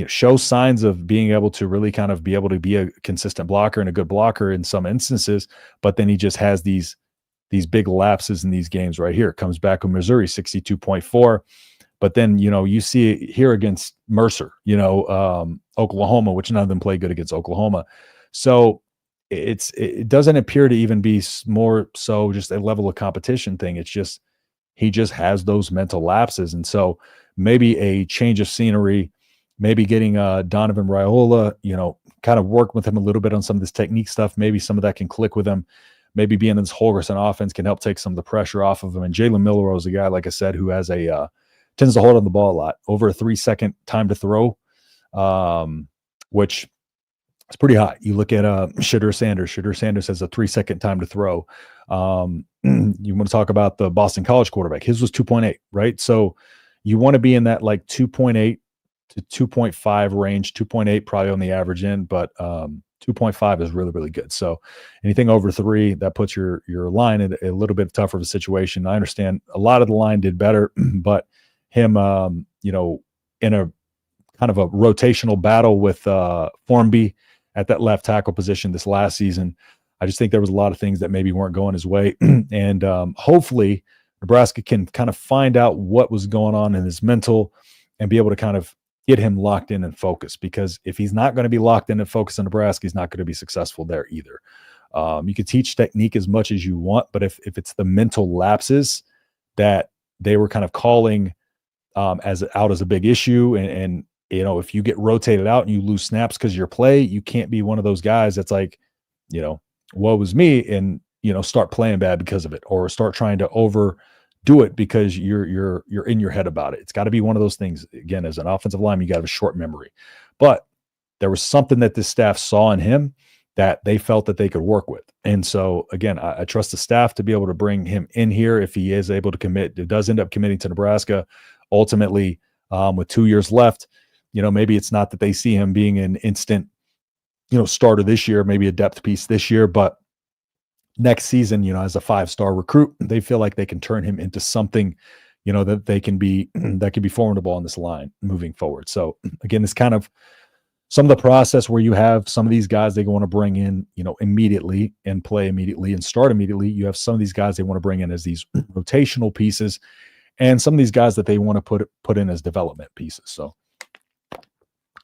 show signs of being able to really kind of be able to be a consistent blocker and a good blocker in some instances, but then he just has these big lapses in these games right here. Comes back with Missouri, 62.4. But then, you see it here against Mercer, Oklahoma, which none of them play good against Oklahoma. So it doesn't appear to even be more so just a level of competition thing. It's just, he just has those mental lapses. And so maybe a change of scenery, maybe getting Donovan Raiola, kind of work with him a little bit on some of this technique stuff. Maybe some of that can click with him. Maybe being in this Holgorsen offense can help take some of the pressure off of him. And Jalen Milroe is a guy, like I said, who has tends to hold on the ball a lot, over a 3-second time to throw, which is pretty high. You look at Shedeur Sanders. Shedeur Sanders has a 3-second time to throw. You want to talk about the Boston College quarterback. His was 2.8, right? So you want to be in that like 2.8 to 2.5 range, 2.8 probably on the average end, but 2.5 is really, really good. So anything over 3, that puts your line in a little bit tougher of a situation. I understand a lot of the line did better, but him, in a kind of a rotational battle with Formby at that left tackle position this last season, I just think there was a lot of things that maybe weren't going his way. And hopefully Nebraska can kind of find out what was going on in his mental and be able to kind of get him locked in and focused, because if he's not going to be locked in and focused on Nebraska, he's not going to be successful there either. You can teach technique as much as you want, but if it's the mental lapses that they were kind of calling as a big issue, and if you get rotated out and you lose snaps because of your play, you can't be one of those guys that's like, woe was me, and start playing bad because of it, or start trying to overdo it because you're in your head about it. It's got to be one of those things. Again, as an offensive lineman, you got to have a short memory. But there was something that this staff saw in him that they felt that they could work with. And so again, I trust the staff to be able to bring him in here if he is able to commit. It does end up committing to Nebraska ultimately, with 2 years left. Maybe it's not that they see him being an instant starter this year, maybe a depth piece this year, but next season, as a 5-star recruit, they feel like they can turn him into something, that they can be, that can be formidable on this line moving forward. So again, it's kind of some of the process where you have some of these guys they want to bring in, immediately and play immediately and start immediately. You have some of these guys they want to bring in as these rotational pieces. and some of these guys that they want to put in as development pieces. So,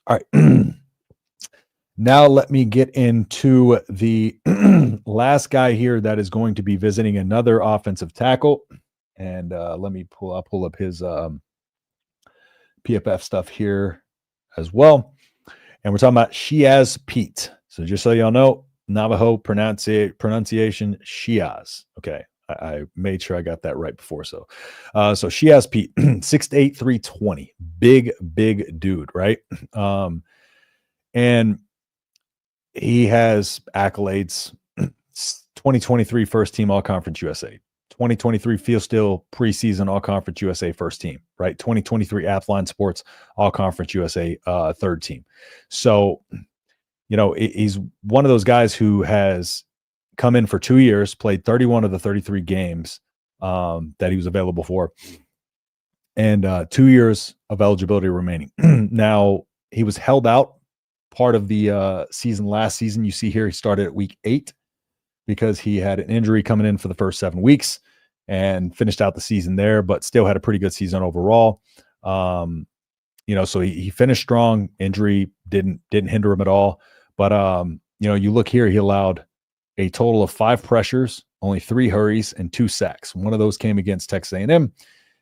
all right. Now let me get into the last guy here that is going to be visiting another offensive tackle. And I'll pull up his PFF stuff here as well. And we're talking about Shiaz Pete. So just so y'all know, Navajo pronunciation Shiaz. Okay. I made sure I got that right before. So Shiaz Pete, 6'8", 320, big dude, right? And he has accolades. 2023 first team All Conference USA, 2023 Field Steel preseason All Conference USA first team, right? 2023 Athline Sports All Conference USA third team. So, he's one of those guys who has come in for 2 years, played 31 of the 33 games that he was available for, and 2 years of eligibility remaining. Now, he was held out part of the season last season. You see here, he started at week 8 because he had an injury coming in for the first 7 weeks and finished out the season there, but still had a pretty good season overall. So he finished strong. Injury didn't hinder him at all. But you look here, he allowed a total of 5 pressures, only 3 hurries, and 2 sacks. One of those came against Texas A&M.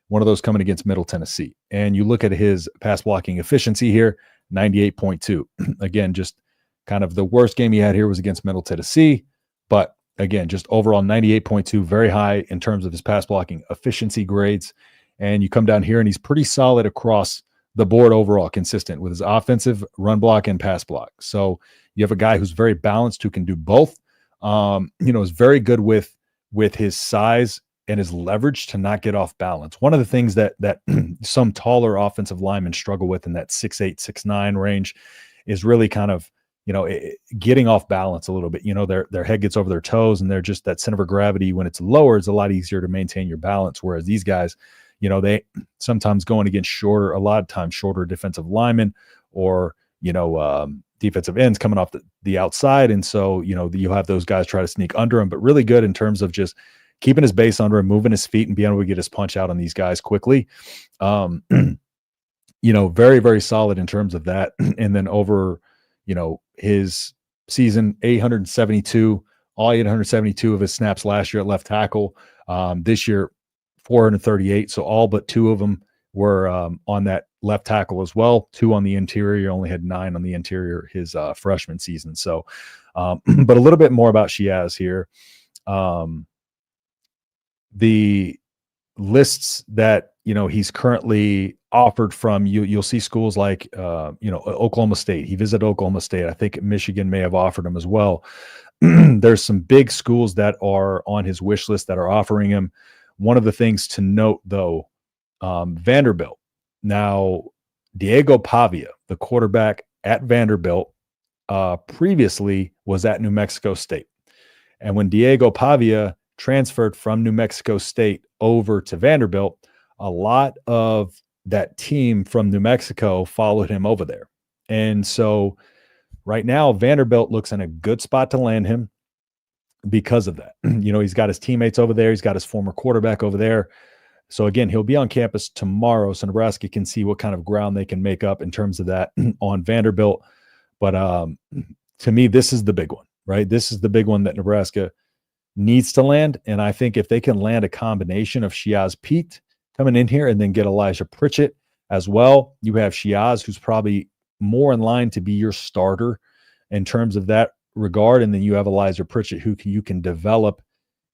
One of those coming against Middle Tennessee. And you look at his pass blocking efficiency here, 98.2. Again, just kind of the worst game he had here was against Middle Tennessee. But again, just overall 98.2, very high in terms of his pass blocking efficiency grades. And you come down here and he's pretty solid across the board overall, consistent with his offensive, run block, and pass block. So you have a guy who's very balanced, who can do both. Is very good with his size and his leverage to not get off balance. One of the things that some taller offensive linemen struggle with in that 6'8", 6'9" range is really kind of, getting off balance a little bit. Their head gets over their toes, and they're just, that center of gravity, when it's lower, is a lot easier to maintain your balance. Whereas these guys, they sometimes going against a lot of times shorter defensive linemen, or, defensive ends coming off the outside. And so, you'll have those guys try to sneak under him, but really good in terms of just keeping his base under him, moving his feet, and being able to get his punch out on these guys quickly. Very, very solid in terms of that. And then over, his season, 872 of his snaps last year at left tackle. This year, 438. So all but 2 of them were on that left tackle as well. 2 on the interior, only had 9 on the interior his freshman season. So, but a little bit more about Shiaz here. The lists that he's currently offered from, you'll see schools like Oklahoma State. He visited Oklahoma State. I think Michigan may have offered him as well. There's some big schools that are on his wish list that are offering him. One of the things to note, though, Vanderbilt. Now, Diego Pavia, the quarterback at Vanderbilt, previously was at New Mexico State. And when Diego Pavia transferred from New Mexico State over to Vanderbilt, a lot of that team from New Mexico followed him over there. And so right now, Vanderbilt looks in a good spot to land him because of that. He's got his teammates over there. He's got his former quarterback over there. So again, he'll be on campus tomorrow, so Nebraska can see what kind of ground they can make up in terms of that on Vanderbilt. But to me, this is the big one, right? This is the big one that Nebraska needs to land. And I think if they can land a combination of Shiaz Pete coming in here and then get Elijah Pritchett as well, you have Shiaz, who's probably more in line to be your starter in terms of that regard. And then you have Elijah Pritchett, who you can develop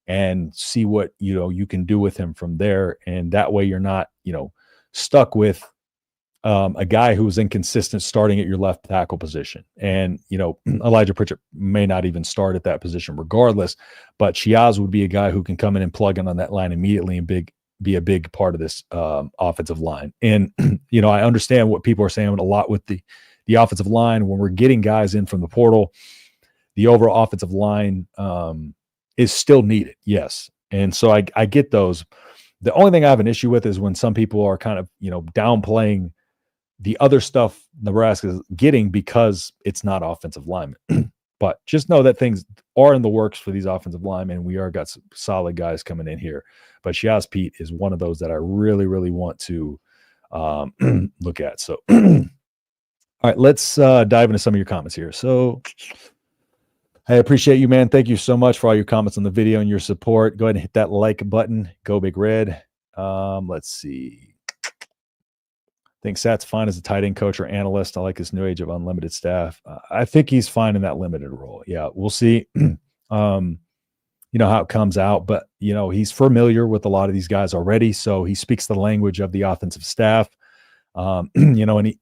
and see what, you can do with him from there. And that way you're not, stuck with a guy who was inconsistent starting at your left tackle position. And, Elijah Pritchett may not even start at that position regardless, but Shiaz would be a guy who can come in and plug in on that line immediately and be a big part of this offensive line. And, I understand what people are saying a lot with the offensive line. When we're getting guys in from the portal, the overall offensive line is still needed. Yes. And so I get those. The only thing I have an issue with is when some people are kind of, downplaying the other stuff Nebraska is getting because it's not offensive linemen. But just know that things are in the works for these offensive linemen. We are got some solid guys coming in here. But Shiaz Pete is one of those that I really, really want to look at. So, all right, let's dive into some of your comments here. So, I appreciate you, man. Thank you so much for all your comments on the video and your support. Go ahead and hit that like button. Go Big Red. Let's see. Think Sat's fine as a tight end coach or analyst. I like this new age of unlimited staff. I think he's fine in that limited role. Yeah, we'll see. How it comes out, but he's familiar with a lot of these guys already, so he speaks the language of the offensive staff. And he,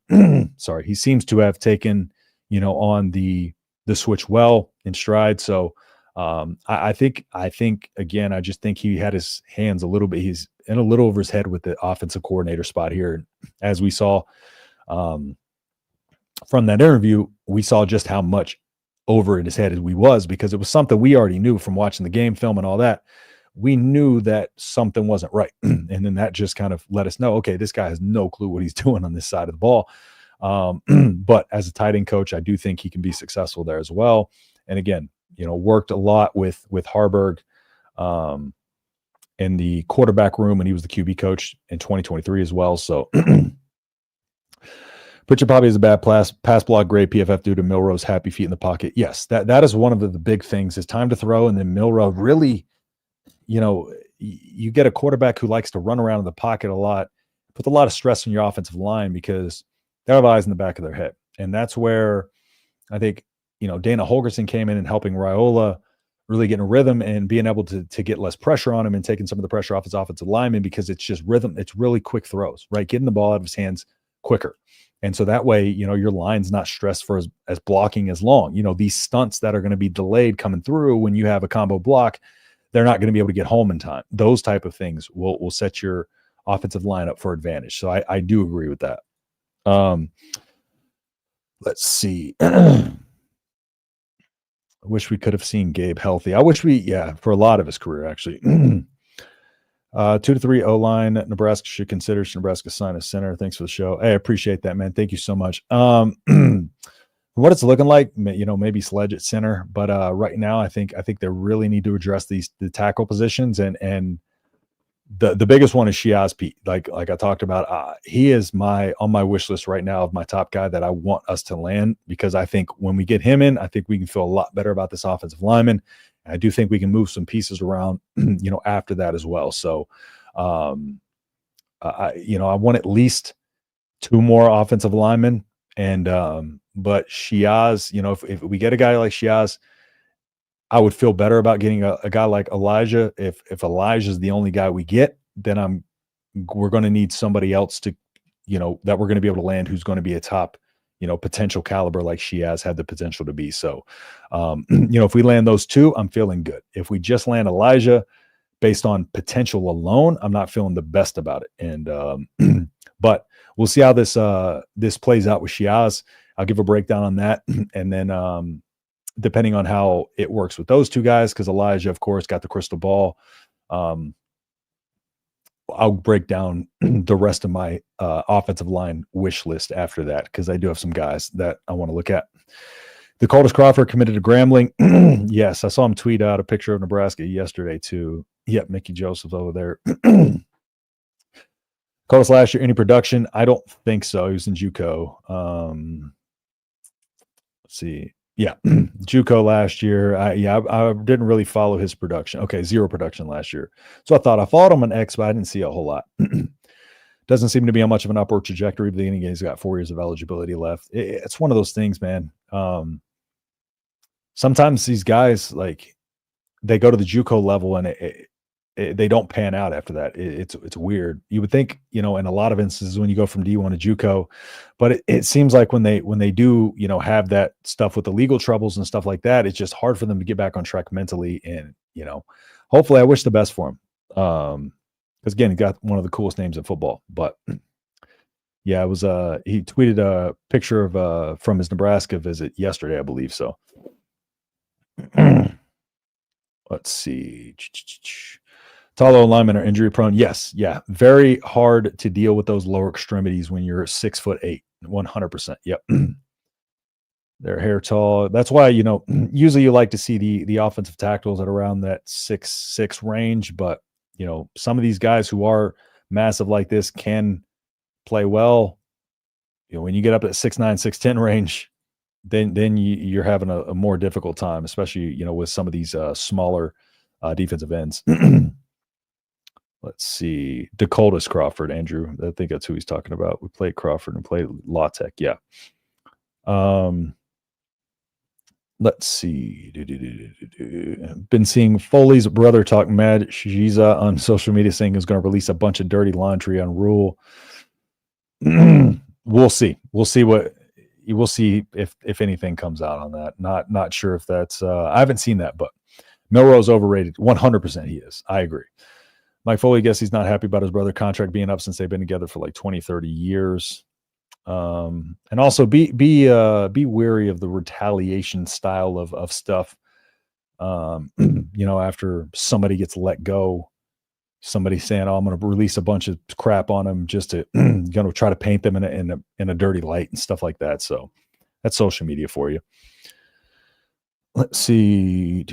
he seems to have taken, on the switch well in stride. So I think again, I just think he had his hands a little bit. He's in a little over his head with the offensive coordinator spot here. As we saw from that interview, we saw just how much over in his head as we was, because it was something we already knew from watching the game film and all that. We knew that something wasn't right. And then that just kind of let us know, okay, this guy has no clue what he's doing on this side of the ball. But as a tight end coach, I do think he can be successful there as well. And again, worked a lot with Harburg in the quarterback room, and he was the QB coach in 2023 as well. So Pritchard probably is a bad pass block grade PFF due to Milrow's happy feet in the pocket. Yes, that is one of the big things, is time to throw. And then Milrow really, you get a quarterback who likes to run around in the pocket a lot, puts a lot of stress on your offensive line because they have eyes in the back of their head. And that's where I think, Dana Holgerson came in and helping Raiola really get in a rhythm and being able to get less pressure on him and taking some of the pressure off his offensive lineman, because it's just rhythm. It's really quick throws, right? Getting the ball out of his hands quicker. And so that way, your line's not stressed for as blocking as long. These stunts that are going to be delayed coming through when you have a combo block, they're not going to be able to get home in time. Those type of things will set your offensive line up for advantage. So I do agree with that. Let's see. I wish we could have seen Gabe healthy. I wish for a lot of his career, actually. 2 to 3 O-line. Nebraska should consider Nebraska sign a center. Thanks for the show. Hey, I appreciate that, man. Thank you so much. From what it's looking like, maybe Sledge at center, but right now I think they really need to address the tackle positions, and the biggest one is Shiaz Pete. Like I talked about, he is on my wish list right now of my top guy that I want us to land, because I think when we get him in, I think we can feel a lot better about this offensive lineman. I do think we can move some pieces around, after that as well. So, I want at least 2 more offensive linemen, and but Shiaz, if we get a guy like Shiaz, I would feel better about getting a guy like Elijah. If Elijah is the only guy we get, then we're going to need somebody else to, that we're going to be able to land, who's going to be a top, potential caliber like Shiaz had the potential to be. So, if we land those 2, I'm feeling good. If we just land Elijah based on potential alone, I'm not feeling the best about it. And but we'll see how this plays out with Shiaz. I'll give a breakdown on that, and then depending on how it works with those 2 guys, because Elijah, of course, got the crystal ball. I'll break down the rest of my offensive line wish list after that, because I do have some guys that I want to look at. The Coldest Crawford committed to Grambling. Yes, I saw him tweet out a picture of Nebraska yesterday too. Yep, Mickey Joseph over there. Coldest last year, any production? I don't think so. He was in JUCO. Let's see. Yeah, JUCO last year. I didn't really follow his production. Okay, 0 production last year. So I thought I followed him on X, but I didn't see a whole lot. Doesn't seem to be on much of an upward trajectory. But again, he's got 4 years of eligibility left. It's one of those things, man. Sometimes these guys, like, they go to the JUCO level and they don't pan out after that. It's weird. You would think, in a lot of instances when you go from D1 to JUCO, but it seems like when they do, have that stuff with the legal troubles and stuff like that, it's just hard for them to get back on track mentally. And, hopefully I wish the best for him. Because again, he got one of the coolest names in football. But yeah, it was he tweeted a picture of from his Nebraska visit yesterday, I believe. So let's see. Tall linemen are injury prone. Yes. Yeah. Very hard to deal with those lower extremities when you're 6'8", 100%. Yep. They're hair tall. That's why, usually you like to see the offensive tackles at around that 6'6" range. But, some of these guys who are massive like this can play well. When you get up at 6'9", 6'10" range, then you're having a more difficult time, especially, with some of these smaller defensive ends. Let's see. Dakota's Crawford, Andrew. I think that's who he's talking about. We played Crawford and played La Tech. Yeah. Let's see. Been seeing Foley's brother talk mad Shiza on social media saying he's going to release a bunch of dirty laundry on Rule. We'll see. We'll see if anything comes out on that. Not sure if that's I haven't seen that, but Milroe's overrated. 100% he is. I agree. Mike Foley, guess he's not happy about his brother contract being up since they've been together for like 20, 30 years. And also be wary of the retaliation style of stuff. After somebody gets let go, somebody saying, "Oh, I'm going to release a bunch of crap on them just to going to try to paint them in a dirty light and stuff like that." So that's social media for you. Let's see.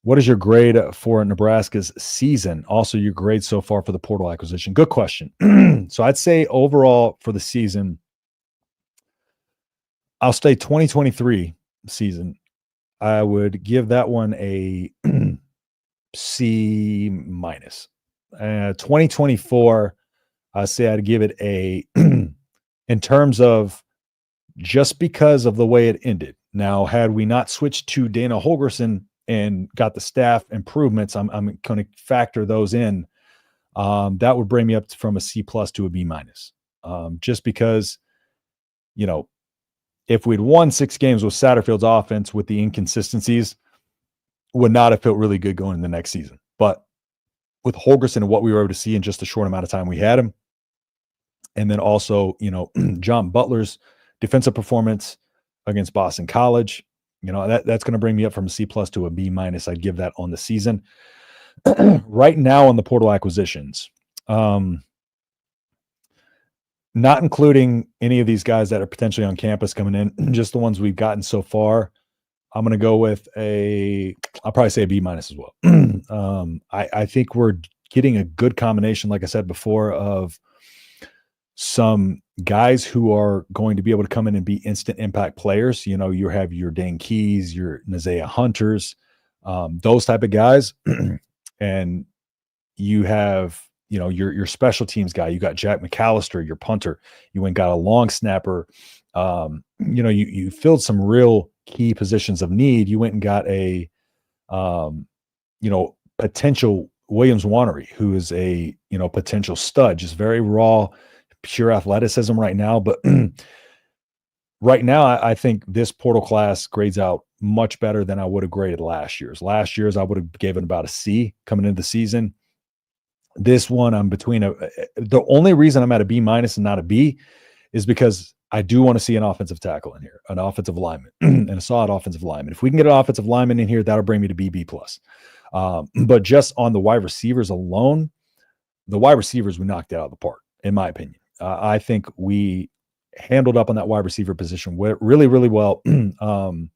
What is your grade for Nebraska's season? Also, your grade so far for the portal acquisition? Good question. So I'd say overall for the season, I'll stay 2023 season. I would give that one a C minus. 2024, I say I'd give it a in terms of just because of the way it ended. Now, had we not switched to Dana Holgorsen and got the staff improvements, I'm going to factor those in. That would bring me up from a C plus to a B minus. Just because, if we'd won 6 games with Satterfield's offense with the inconsistencies, would not have felt really good going in the next season. But with Holgorsen and what we were able to see in just a short amount of time we had him, and then also, John Butler's defensive performance against Boston College, that's going to bring me up from a C plus to a B minus. I'd give that on the season. Right now on the portal acquisitions, not including any of these guys that are potentially on campus coming in, just the ones we've gotten so far, I'm going to go with I'll probably say a B minus as well. I think we're getting a good combination, like I said before, of some guys who are going to be able to come in and be instant impact players. You have your Dane Keys, your Nazea Hunters, those type of guys. And you have, your special teams guy. You got Jack McAllister, your punter. You went and got a long snapper. You filled some real key positions of need. You went and got a, potential Williams Wanery, who is a, potential stud, just very raw, pure athleticism right now. But right now, I think this portal class grades out much better than I would have graded last year's. Last year's, I would have given about a C coming into the season. This one, I'm between the only reason I'm at a B minus and not a B is because I do want to see an offensive tackle in here, an offensive lineman, and a solid offensive lineman. If we can get an offensive lineman in here, that'll bring me to B plus. But just on the wide receivers alone, the wide receivers, we knocked it out of the park, in my opinion. I think we handled up on that wide receiver position really, really well. Some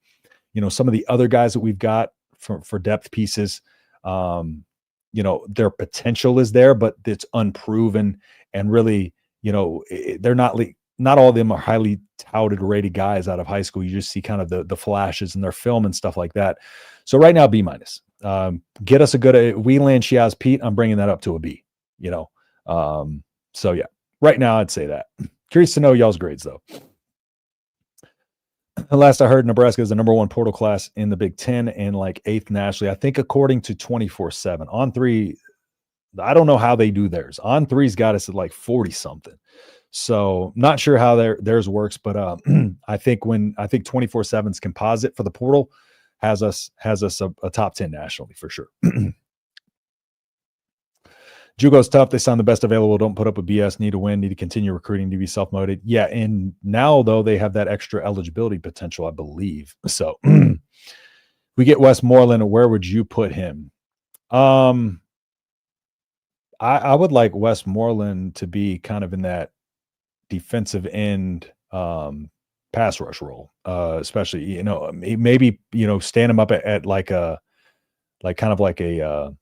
of the other guys that we've got for depth pieces, their potential is there, but it's unproven. And really, they're not all of them are highly touted, rated guys out of high school. You just see kind of the flashes in their film and stuff like that. So right now, B minus. Get us a good Wieland, Shiaz, Pete. I'm bringing that up to a B. So yeah, right now I'd say that. Curious to know y'all's grades though. Last I heard, Nebraska is the number 1 portal class in the Big Ten and like 8th nationally. I think according to 24/7 on 3. I don't know how they do theirs. On 3's got us at like 40 something. So not sure how theirs works, but I think 24/7's composite for the portal has us a top 10 nationally for sure. Jugo's tough. They sound the best available. Don't put up with BS. Need to win. Need to continue recruiting to be self-motivated. Yeah, and now though they have that extra eligibility potential, I believe. So we get Westmoreland. Where would you put him? I would like Westmoreland to be kind of in that defensive end pass rush role, especially, you know, maybe, you know, stand him up at like a, like kind of like a,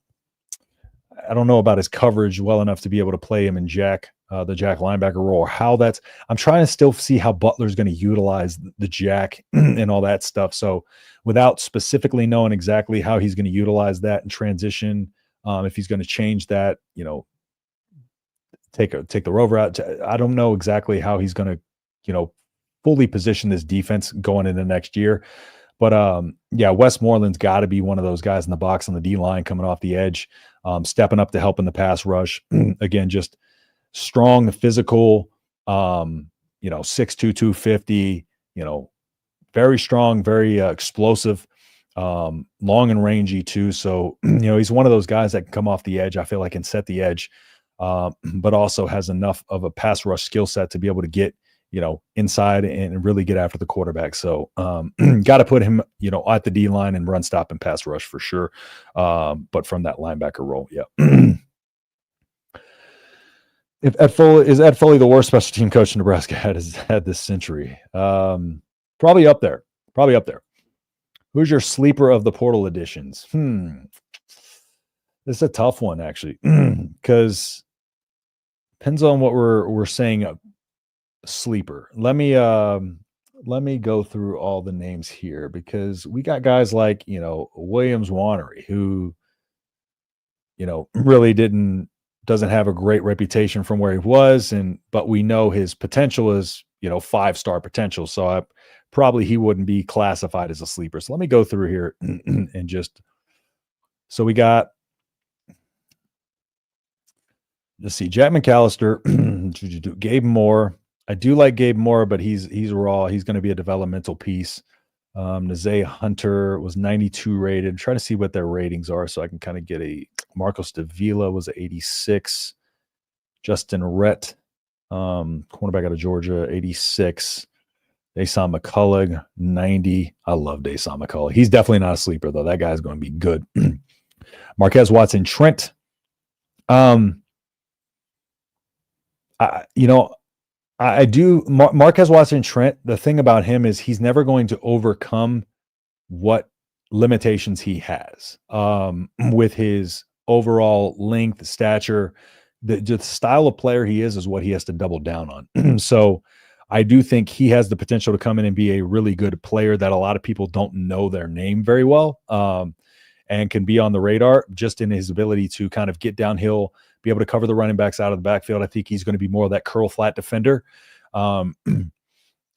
I don't know about his coverage well enough to be able to play him in Jack, the Jack linebacker role, or how that's, I'm trying to still see how Butler's going to utilize the Jack and all that stuff. So without specifically knowing exactly how he's going to utilize that in transition, if he's going to change that, you know, take the rover out, I don't know exactly how he's going to, you know, fully position this defense going into next year. But yeah, Westmoreland's got to be one of those guys in the box on the D line coming off the edge, stepping up to help in the pass rush. Again, just strong, physical, you know, 6'2", 250, you know, very strong, very explosive, long and rangy too. So, you know, he's one of those guys that can come off the edge, I feel like, and set the edge, but also has enough of a pass rush skill set to be able to get, you know, inside and really get after the quarterback. So got to put him, you know, at the D line and run, stop, and pass rush for sure. But from that linebacker role, yeah. If Ed Foley the worst special team coach Nebraska had this century? Probably up there. Probably up there. Who's your sleeper of the portal editions? This is a tough one, actually, because depends on what we're saying. Sleeper. Let me go through all the names here, because we got guys like, you know, Williams Wanery, who, you know, really doesn't have a great reputation from where he was, but we know his potential is, you know, 5-star potential. So probably he wouldn't be classified as a sleeper. So let me go through here and just, so we got, let's see, Jack McAllister, Gabe Moore. I do like Gabe Moore, but he's raw. He's going to be a developmental piece. Nazay Hunter was 92 rated. I'm trying to see what their ratings are so I can kind of get a. Marcos Davila was 86. Justin Rhett, cornerback out of Georgia, 86. Dasan McCullough, 90. I love Dasan McCullough. He's definitely not a sleeper, though. That guy's going to be good. Marquez Watson Trent. I do. Marquez Watson Trent, the thing about him is he's never going to overcome what limitations he has with his overall length, stature. The style of player he is what he has to double down on. So I do think he has the potential to come in and be a really good player that a lot of people don't know their name very well, and can be on the radar just in his ability to kind of get downhill, be able to cover the running backs out of the backfield. I think he's going to be more of that curl flat defender, and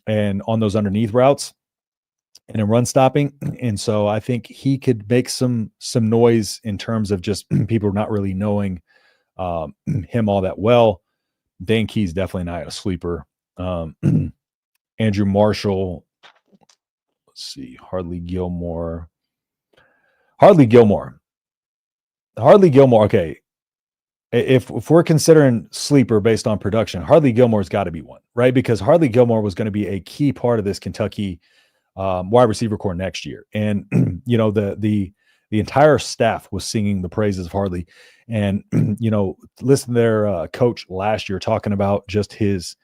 on those underneath routes and in run stopping. And so I think he could make some noise in terms of just people not really knowing him all that well. Dane Key's definitely not a sleeper. Andrew Marshall, let's see, Hardly Gilmore. Okay. If we're considering sleeper based on production, Hardly Gilmore's got to be one, right? Because Hardly Gilmore was going to be a key part of this Kentucky wide receiver core next year. And, you know, the entire staff was singing the praises of Hardly. And, you know, listen to their coach last year talking about just his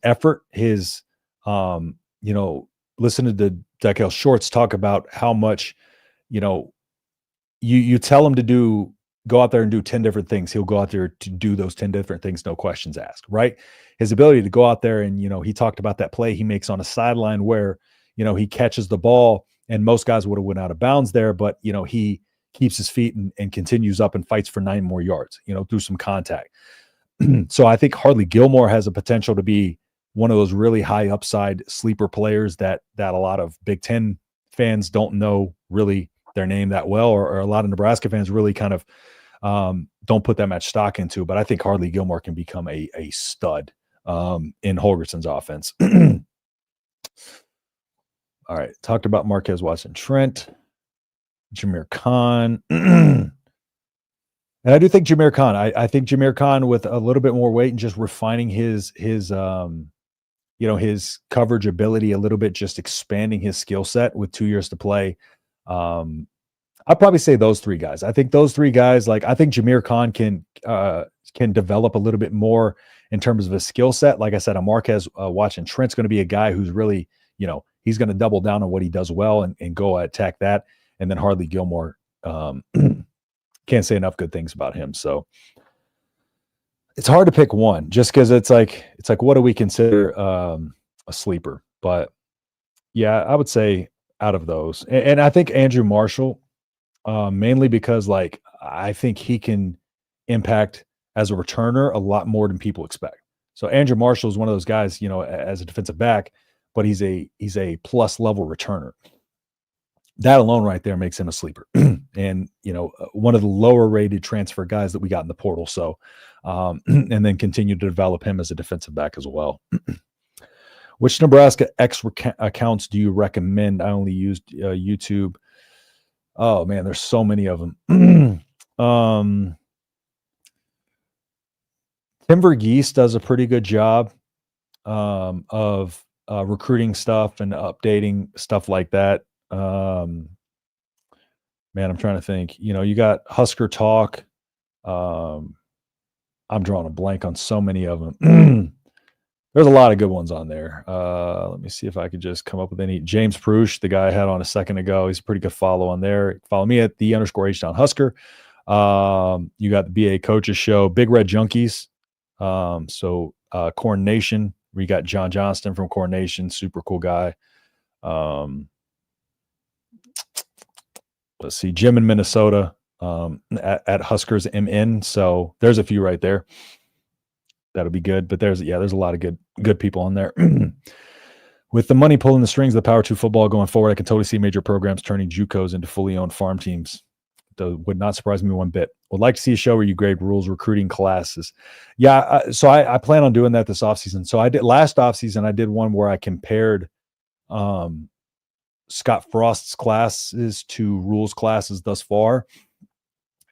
effort, his, you know, listen to Dakel Shorts talk about how much, you know, you tell him to go out there and do 10 different things. He'll go out there to do those 10 different things, no questions asked, right? His ability to go out there and, you know, he talked about that play he makes on a sideline where, you know, he catches the ball and most guys would have went out of bounds there, but, you know, he keeps his feet and continues up and fights for 9 more yards, you know, through some contact. So I think Hardly Gilmore has a potential to be one of those really high upside sleeper players that a lot of Big Ten fans don't know really their name that well, or a lot of Nebraska fans really kind of don't put that much stock into. But I think Hardly Gilmore can become a stud in Holgerson's offense. All right, talked about Marquez Watson Trent, Jameer Khan. And I do think Jameer Khan, I think Jameer Khan with a little bit more weight and just refining his you know, his coverage ability a little bit, just expanding his skill set with 2 years to play. I'd probably say those 3 guys. I think those 3 guys, like I think Jameer Khan can develop a little bit more in terms of his skill set, like I said, on Marquez watching Trent's going to be a guy who's really, he's going to double down on what he does well and go attack that. And then Harley Gilmore, can't say enough good things about him. So it's hard to pick one just because it's like, what do we consider a sleeper? But yeah, I would say out of those, and I think Andrew Marshall, mainly because like I think he can impact as a returner a lot more than people expect. So Andrew Marshall is one of those guys, as a defensive back, but he's a plus level returner. That alone right there makes him a sleeper. And, one of the lower rated transfer guys that we got in the portal. So, and then continue to develop him as a defensive back as well. Which Nebraska X accounts do you recommend? I only used YouTube. Oh man, there's so many of them. Tim Vergeese does a pretty good job of recruiting stuff and updating stuff like that. Man, I'm trying to think. You got Husker Talk. I'm drawing a blank on so many of them. There's a lot of good ones on there. Let me see if I could just come up with any. James Prush, the guy I had on a second ago, he's a pretty good follow on there. Follow me at _H Husker. You got the BA Coaches Show, Big Red Junkies. Corn Nation. We got John Johnston from Corn Nation, super cool guy. Let's see, Jim in Minnesota at Huskers MN. So there's a few right there. That'll be good. But there's a lot of good people on there. With the money pulling the strings of the Power 2 football going forward, I can totally see major programs turning JUCOs into fully owned farm teams. That would not surprise me one bit. Would like to see a show where you grade rules recruiting classes. Yeah, so I plan on doing that this offseason. So I did last offseason, I did one where I compared Scott Frost's classes to rules classes thus far.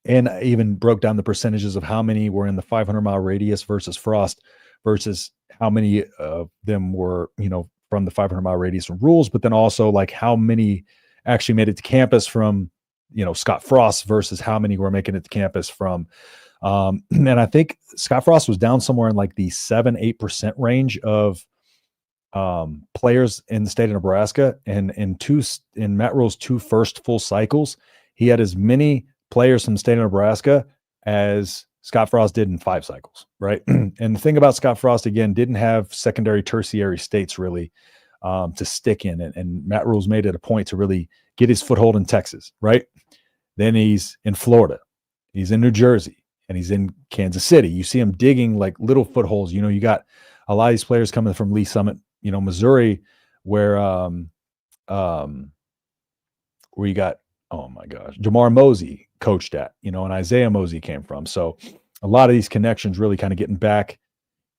And I even broke down the percentages of how many were in the 500-mile radius versus Frost versus how many of them were, from the 500-mile radius from rules, but then also like how many actually made it to campus from, Scott Frost versus how many were making it to campus from. And I think Scott Frost was down somewhere in like the 7-8% range of players in the state of Nebraska. And in Matt Rhule's 2 first full cycles, he had as many players from the state of Nebraska as Scott Frost did in 5 cycles, right? And the thing about Scott Frost, again, didn't have secondary, tertiary states really to stick in. And Matt Rhule's made it a point to really get his foothold in Texas, right? Then he's in Florida, he's in New Jersey, and he's in Kansas City. You see him digging like little footholds. You got a lot of these players coming from Lee Summit, Missouri, where you got, oh my gosh, Jamar Mosey coached at, and Isaiah Mosey came from. So a lot of these connections really kind of getting back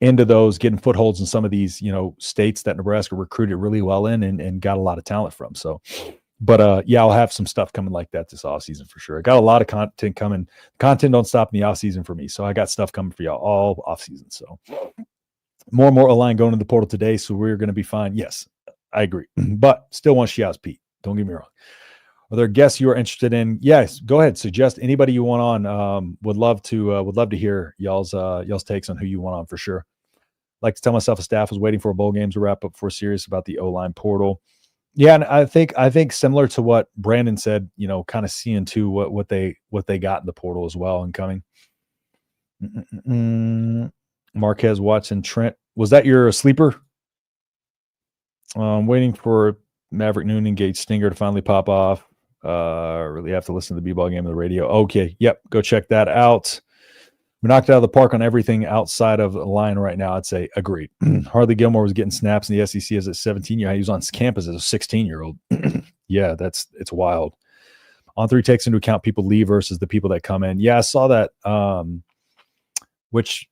into those, getting footholds in some of these, states that Nebraska recruited really well in and got a lot of talent from. So, but yeah, I'll have some stuff coming like that this offseason for sure. I got a lot of content coming. Content don't stop in the offseason for me. So I got stuff coming for y'all all offseason. So more and more O-line going to the portal today. So we're going to be fine. Yes, I agree. But still want Shiaz Pete. Don't get me wrong. Are there guests you are interested in? Yes, go ahead. Suggest anybody you want on. Would love to hear y'all's takes on who you want on for sure. Like to tell myself a staff was waiting for a bowl game to wrap up before serious about the O-line portal. Yeah, and I think similar to what Brandon said, kind of seeing too what they got in the portal as well and coming. Marquez, Watson, Trent. Was that your sleeper? Waiting for Maverick Noonan, Gage Stinger to finally pop off. Really have to listen to the B-ball game on the radio. Okay, yep, go check that out. We knocked it out of the park on everything outside of the line right now. I'd say agreed. Harley Gilmore was getting snaps in the SEC as a 17-year-old. He was on campus as a 16-year-old. Yeah, it's wild. On3 takes into account people leave versus the people that come in. Yeah, I saw that. Which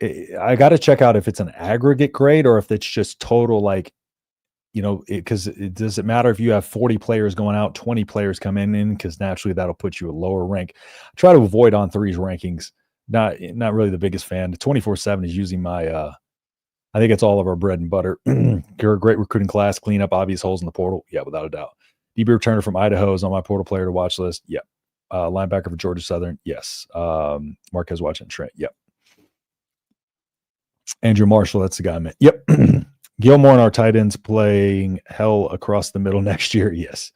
I got to check out if it's an aggregate grade or if it's just total, like, because does it matter if you have 40 players going out, 20 players come in, because naturally that'll put you a lower rank. I try to avoid On3's rankings. Not really the biggest fan. The 24/7 is using my I think it's all of our bread and butter. You're a great recruiting class, clean up obvious holes in the portal. Yeah, without a doubt. DB returner from Idaho is on my portal player to watch list. Yep. Linebacker for Georgia Southern. Yes. Marquez Watson Trent. Yep. Andrew Marshall, that's the guy I meant. Yep. Gilmore and our tight ends playing hell across the middle next year. Yes.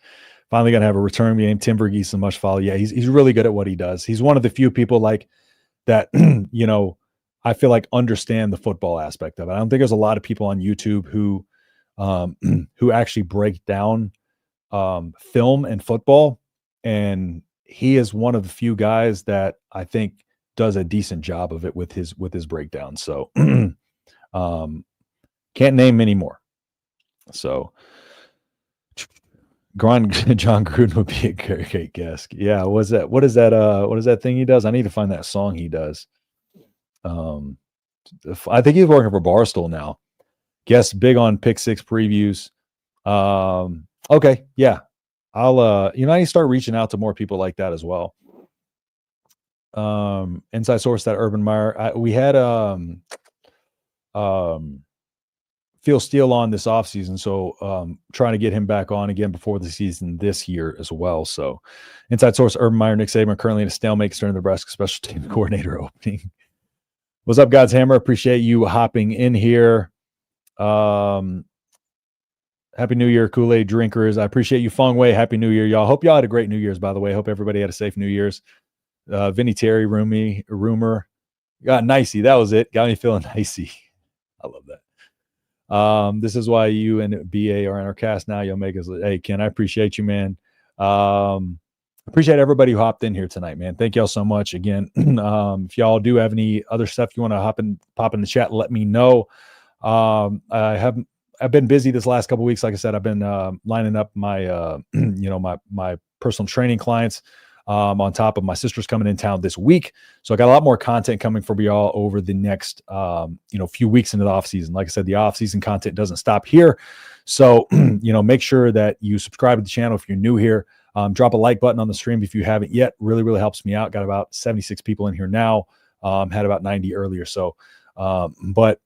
Finally going to have a return game. Tim Vergeese and Much follow. Yeah, he's really good at what he does. He's one of the few people like that, I feel like understand the football aspect of it. I don't think there's a lot of people on YouTube who who actually break down film and football. And he is one of the few guys that I think does a decent job of it with his breakdown. So can't name many more. So John Gruden would be a great guest. Yeah, what is that thing he does? I need to find that song he does. I think he's working for Barstool now. Guest big on pick six previews. Okay, yeah. I'll I need to start reaching out to more people like that as well. Inside source that Urban Meyer. We had Phil Steele on this offseason, so trying to get him back on again before the season this year as well. So inside source Urban Meyer, Nick Saban currently in a stalemate concerning the Nebraska special team coordinator opening. What's up, God's Hammer? Appreciate you hopping in here. Happy New Year, Kool-Aid drinkers. I appreciate you, Fong Wei. Happy New Year, y'all. Hope y'all had a great New Year's, by the way. Hope everybody had a safe New Year's. Vinny Terry, Rumor. Got nicey. That was it. Got me feeling nicey. I love that. This is why you and BA are in our cast now. You'll make us. Hey, Ken, I appreciate you, man. Appreciate everybody who hopped in here tonight, man. Thank y'all so much. Again, if y'all do have any other stuff you want to pop in the chat, let me know. I've been busy this last couple of weeks. Like I said, I've been lining up my my personal training clients on top of my sister's coming in town this week. So I got a lot more content coming for y'all over the next few weeks into the off season. Like I said, the off season content doesn't stop here. So make sure that you subscribe to the channel if you're new here. Drop a like button on the stream if you haven't yet. Really, really helps me out. Got about 76 people in here now. Had about 90 earlier. So, but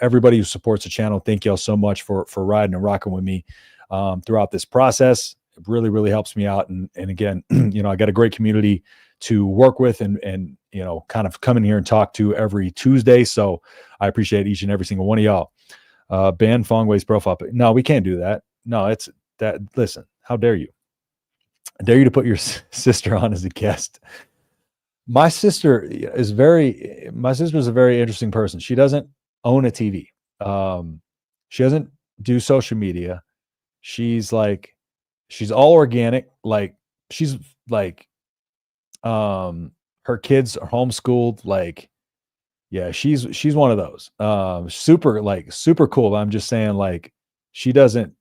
everybody who supports the channel, thank y'all so much for riding and rocking with me throughout this process. It really, really helps me out. And again, I got a great community to work with and kind of come in here and talk to every Tuesday. So I appreciate each and every single one of y'all. Ban Fongway's profile. No, we can't do that. No, it's that. Listen, how dare you? I dare you to put your sister on as a guest. My sister is a very interesting person. She doesn't own a TV. She doesn't do social media. She's all organic. She's her kids are homeschooled. She's one of those. Super cool. But I'm just saying, she doesn't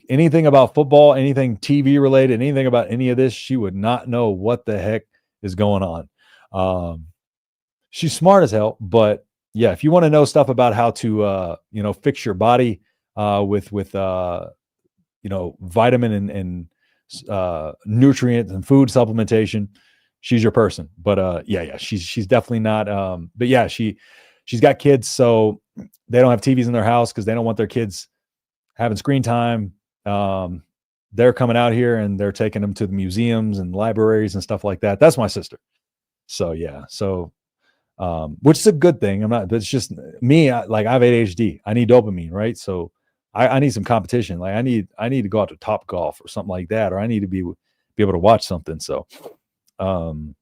anything about football, anything TV related, anything about any of this. She would not know what the heck is going on. She's smart as hell, but yeah, if you want to know stuff about how to, fix your body with vitamin and nutrients and food supplementation, she's your person. But she's definitely not. But yeah, she's got kids, so they don't have TVs in their house because they don't want their kids having screen time. They're coming out here and they're taking them to the museums and libraries and stuff like that. That's my sister. So yeah, which is a good thing. But it's just me. I have ADHD. I need dopamine, right? So I need some competition. I need to go out to Top Golf or something like that, or I need to be able to watch something. So, on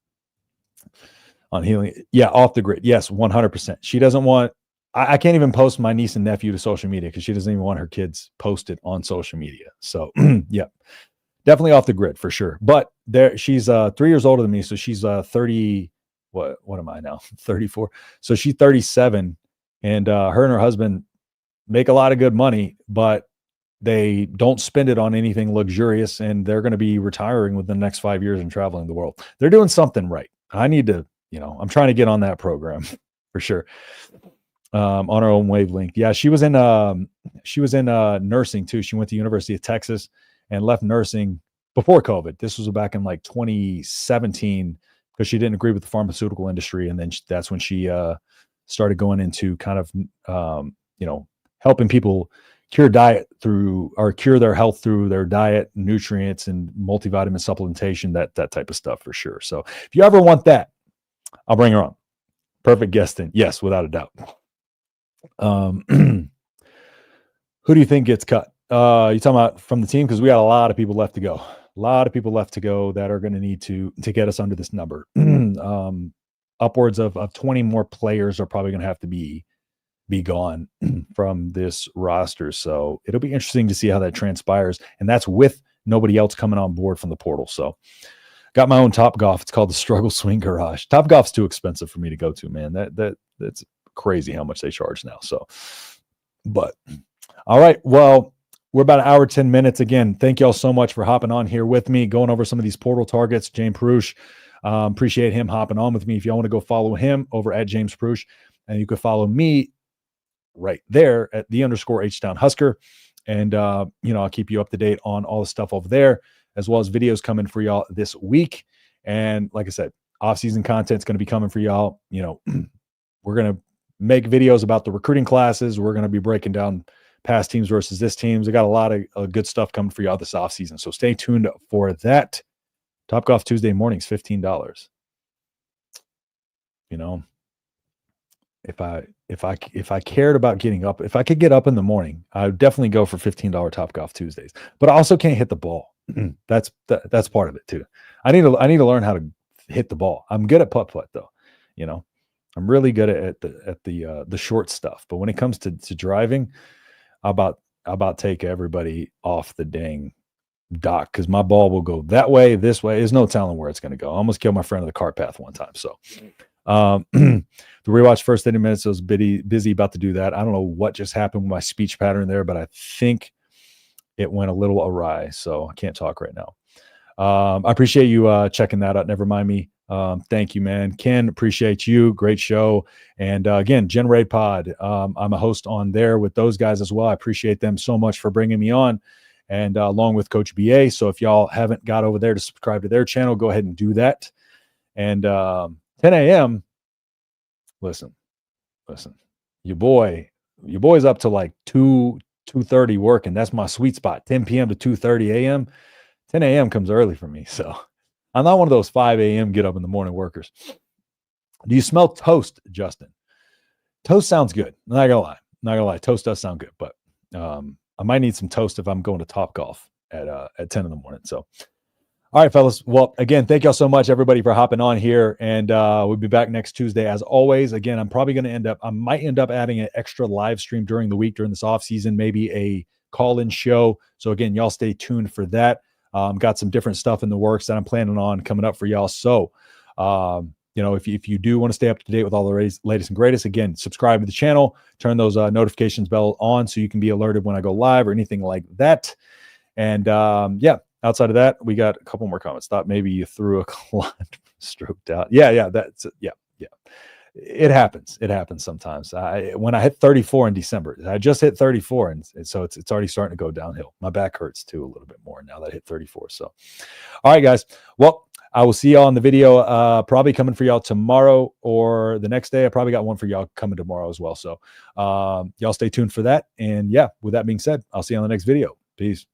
healing, yeah, off the grid, yes, 100%. She doesn't want. I can't even post my niece and nephew to social media because she doesn't even want her kids posted on social media. So, yeah, definitely off the grid for sure. But she's 3 years older than me, so she's 30. What am I now? 34. So she's 37, and her and her husband make a lot of good money, but they don't spend it on anything luxurious, and they're going to be retiring within the next 5 years and traveling the world. They're doing something right. I need to, I'm trying to get on that program for sure. On our own wavelength. Yeah, she was in nursing too. She went to University of Texas and left nursing before COVID. This was back in 2017 because she didn't agree with the pharmaceutical industry, and then that's when she started going into kind of helping people cure their health through their diet, nutrients, and multivitamin supplementation, that type of stuff for sure. So if you ever want that, I'll bring her on. Perfect guest in. Yes, without a doubt. Who do you think gets cut? You talking about from the team? Because we got a lot of people left to go. A lot of people left to go that are going to need to get us under this number. Upwards of 20 more players are probably going to have to be gone from this roster. So it'll be interesting to see how that transpires. And that's with nobody else coming on board from the portal. So got my own Top Golf. It's called the Struggle Swing Garage. Top Golf's too expensive for me to go to, man. That's crazy how much they charge now. So, but all right. Well, we're about an hour, 10 minutes. Again, thank y'all so much for hopping on here with me, going over some of these portal targets. James Perush, appreciate him hopping on with me. If y'all want to go follow him over at James Perush, and you can follow me right there at _H Town Husker. And, I'll keep you up to date on all the stuff over there, as well as videos coming for y'all this week. And like I said, off-season content is going to be coming for y'all. We're going to make videos about the recruiting classes. We're going to be breaking down past teams versus this teams. I got a lot of good stuff coming for y'all this offseason. So stay tuned for that. Top Golf Tuesday mornings, $15. If I cared about getting up, if I could get up in the morning, I would definitely go for $15 Top Golf Tuesdays. But I also can't hit the ball. That's part of it too. I need to learn how to hit the ball. I'm good at putt though. I'm really good at the short stuff. But when it comes to driving, I about take everybody off the dang dock, because my ball will go that way, this way. There's no telling where it's going to go. I almost killed my friend on the cart path one time. So the rewatch first 30 minutes, I was busy about to do that. I don't know what just happened with my speech pattern there, but I think it went a little awry. So I can't talk right now. I appreciate you checking that out. Never mind me. Thank you, man. Ken, appreciate you. Great show. And again, Generate Pod. I'm a host on there with those guys as well. I appreciate them so much for bringing me on, and along with Coach BA. So if y'all haven't got over there to subscribe to their channel, go ahead and do that. And 10 a.m. Listen, your boy's up to like 2:30 working. That's my sweet spot. 10 p.m. to 2:30 a.m. 10 a.m. comes early for me. So I'm not one of those 5 a.m. get up in the morning workers. Do you smell toast, Justin? Toast sounds good. I'm not gonna lie. Toast does sound good, but I might need some toast if I'm going to Top Golf at 10 in the morning. So, all right, fellas. Well, again, thank y'all so much, everybody, for hopping on here. And we'll be back next Tuesday as always. Again, I'm probably going to I might end up adding an extra live stream during the week, during this off season, maybe a call-in show. So again, y'all stay tuned for that. Got some different stuff in the works that I'm planning on coming up for y'all. So, if you do want to stay up to date with all the latest and greatest, again, subscribe to the channel, turn those notifications bell on so you can be alerted when I go live or anything like that. And outside of that, we got a couple more comments. Thought maybe you threw a club stroked out. Yeah. It happens. It happens sometimes. When I hit 34 in December, I just hit 34. And so it's already starting to go downhill. My back hurts too a little bit more now that I hit 34. So, all right, guys. Well, I will see y'all in the video, probably coming for y'all tomorrow or the next day. I probably got one for y'all coming tomorrow as well. So y'all stay tuned for that. And yeah, with that being said, I'll see you on the next video. Peace.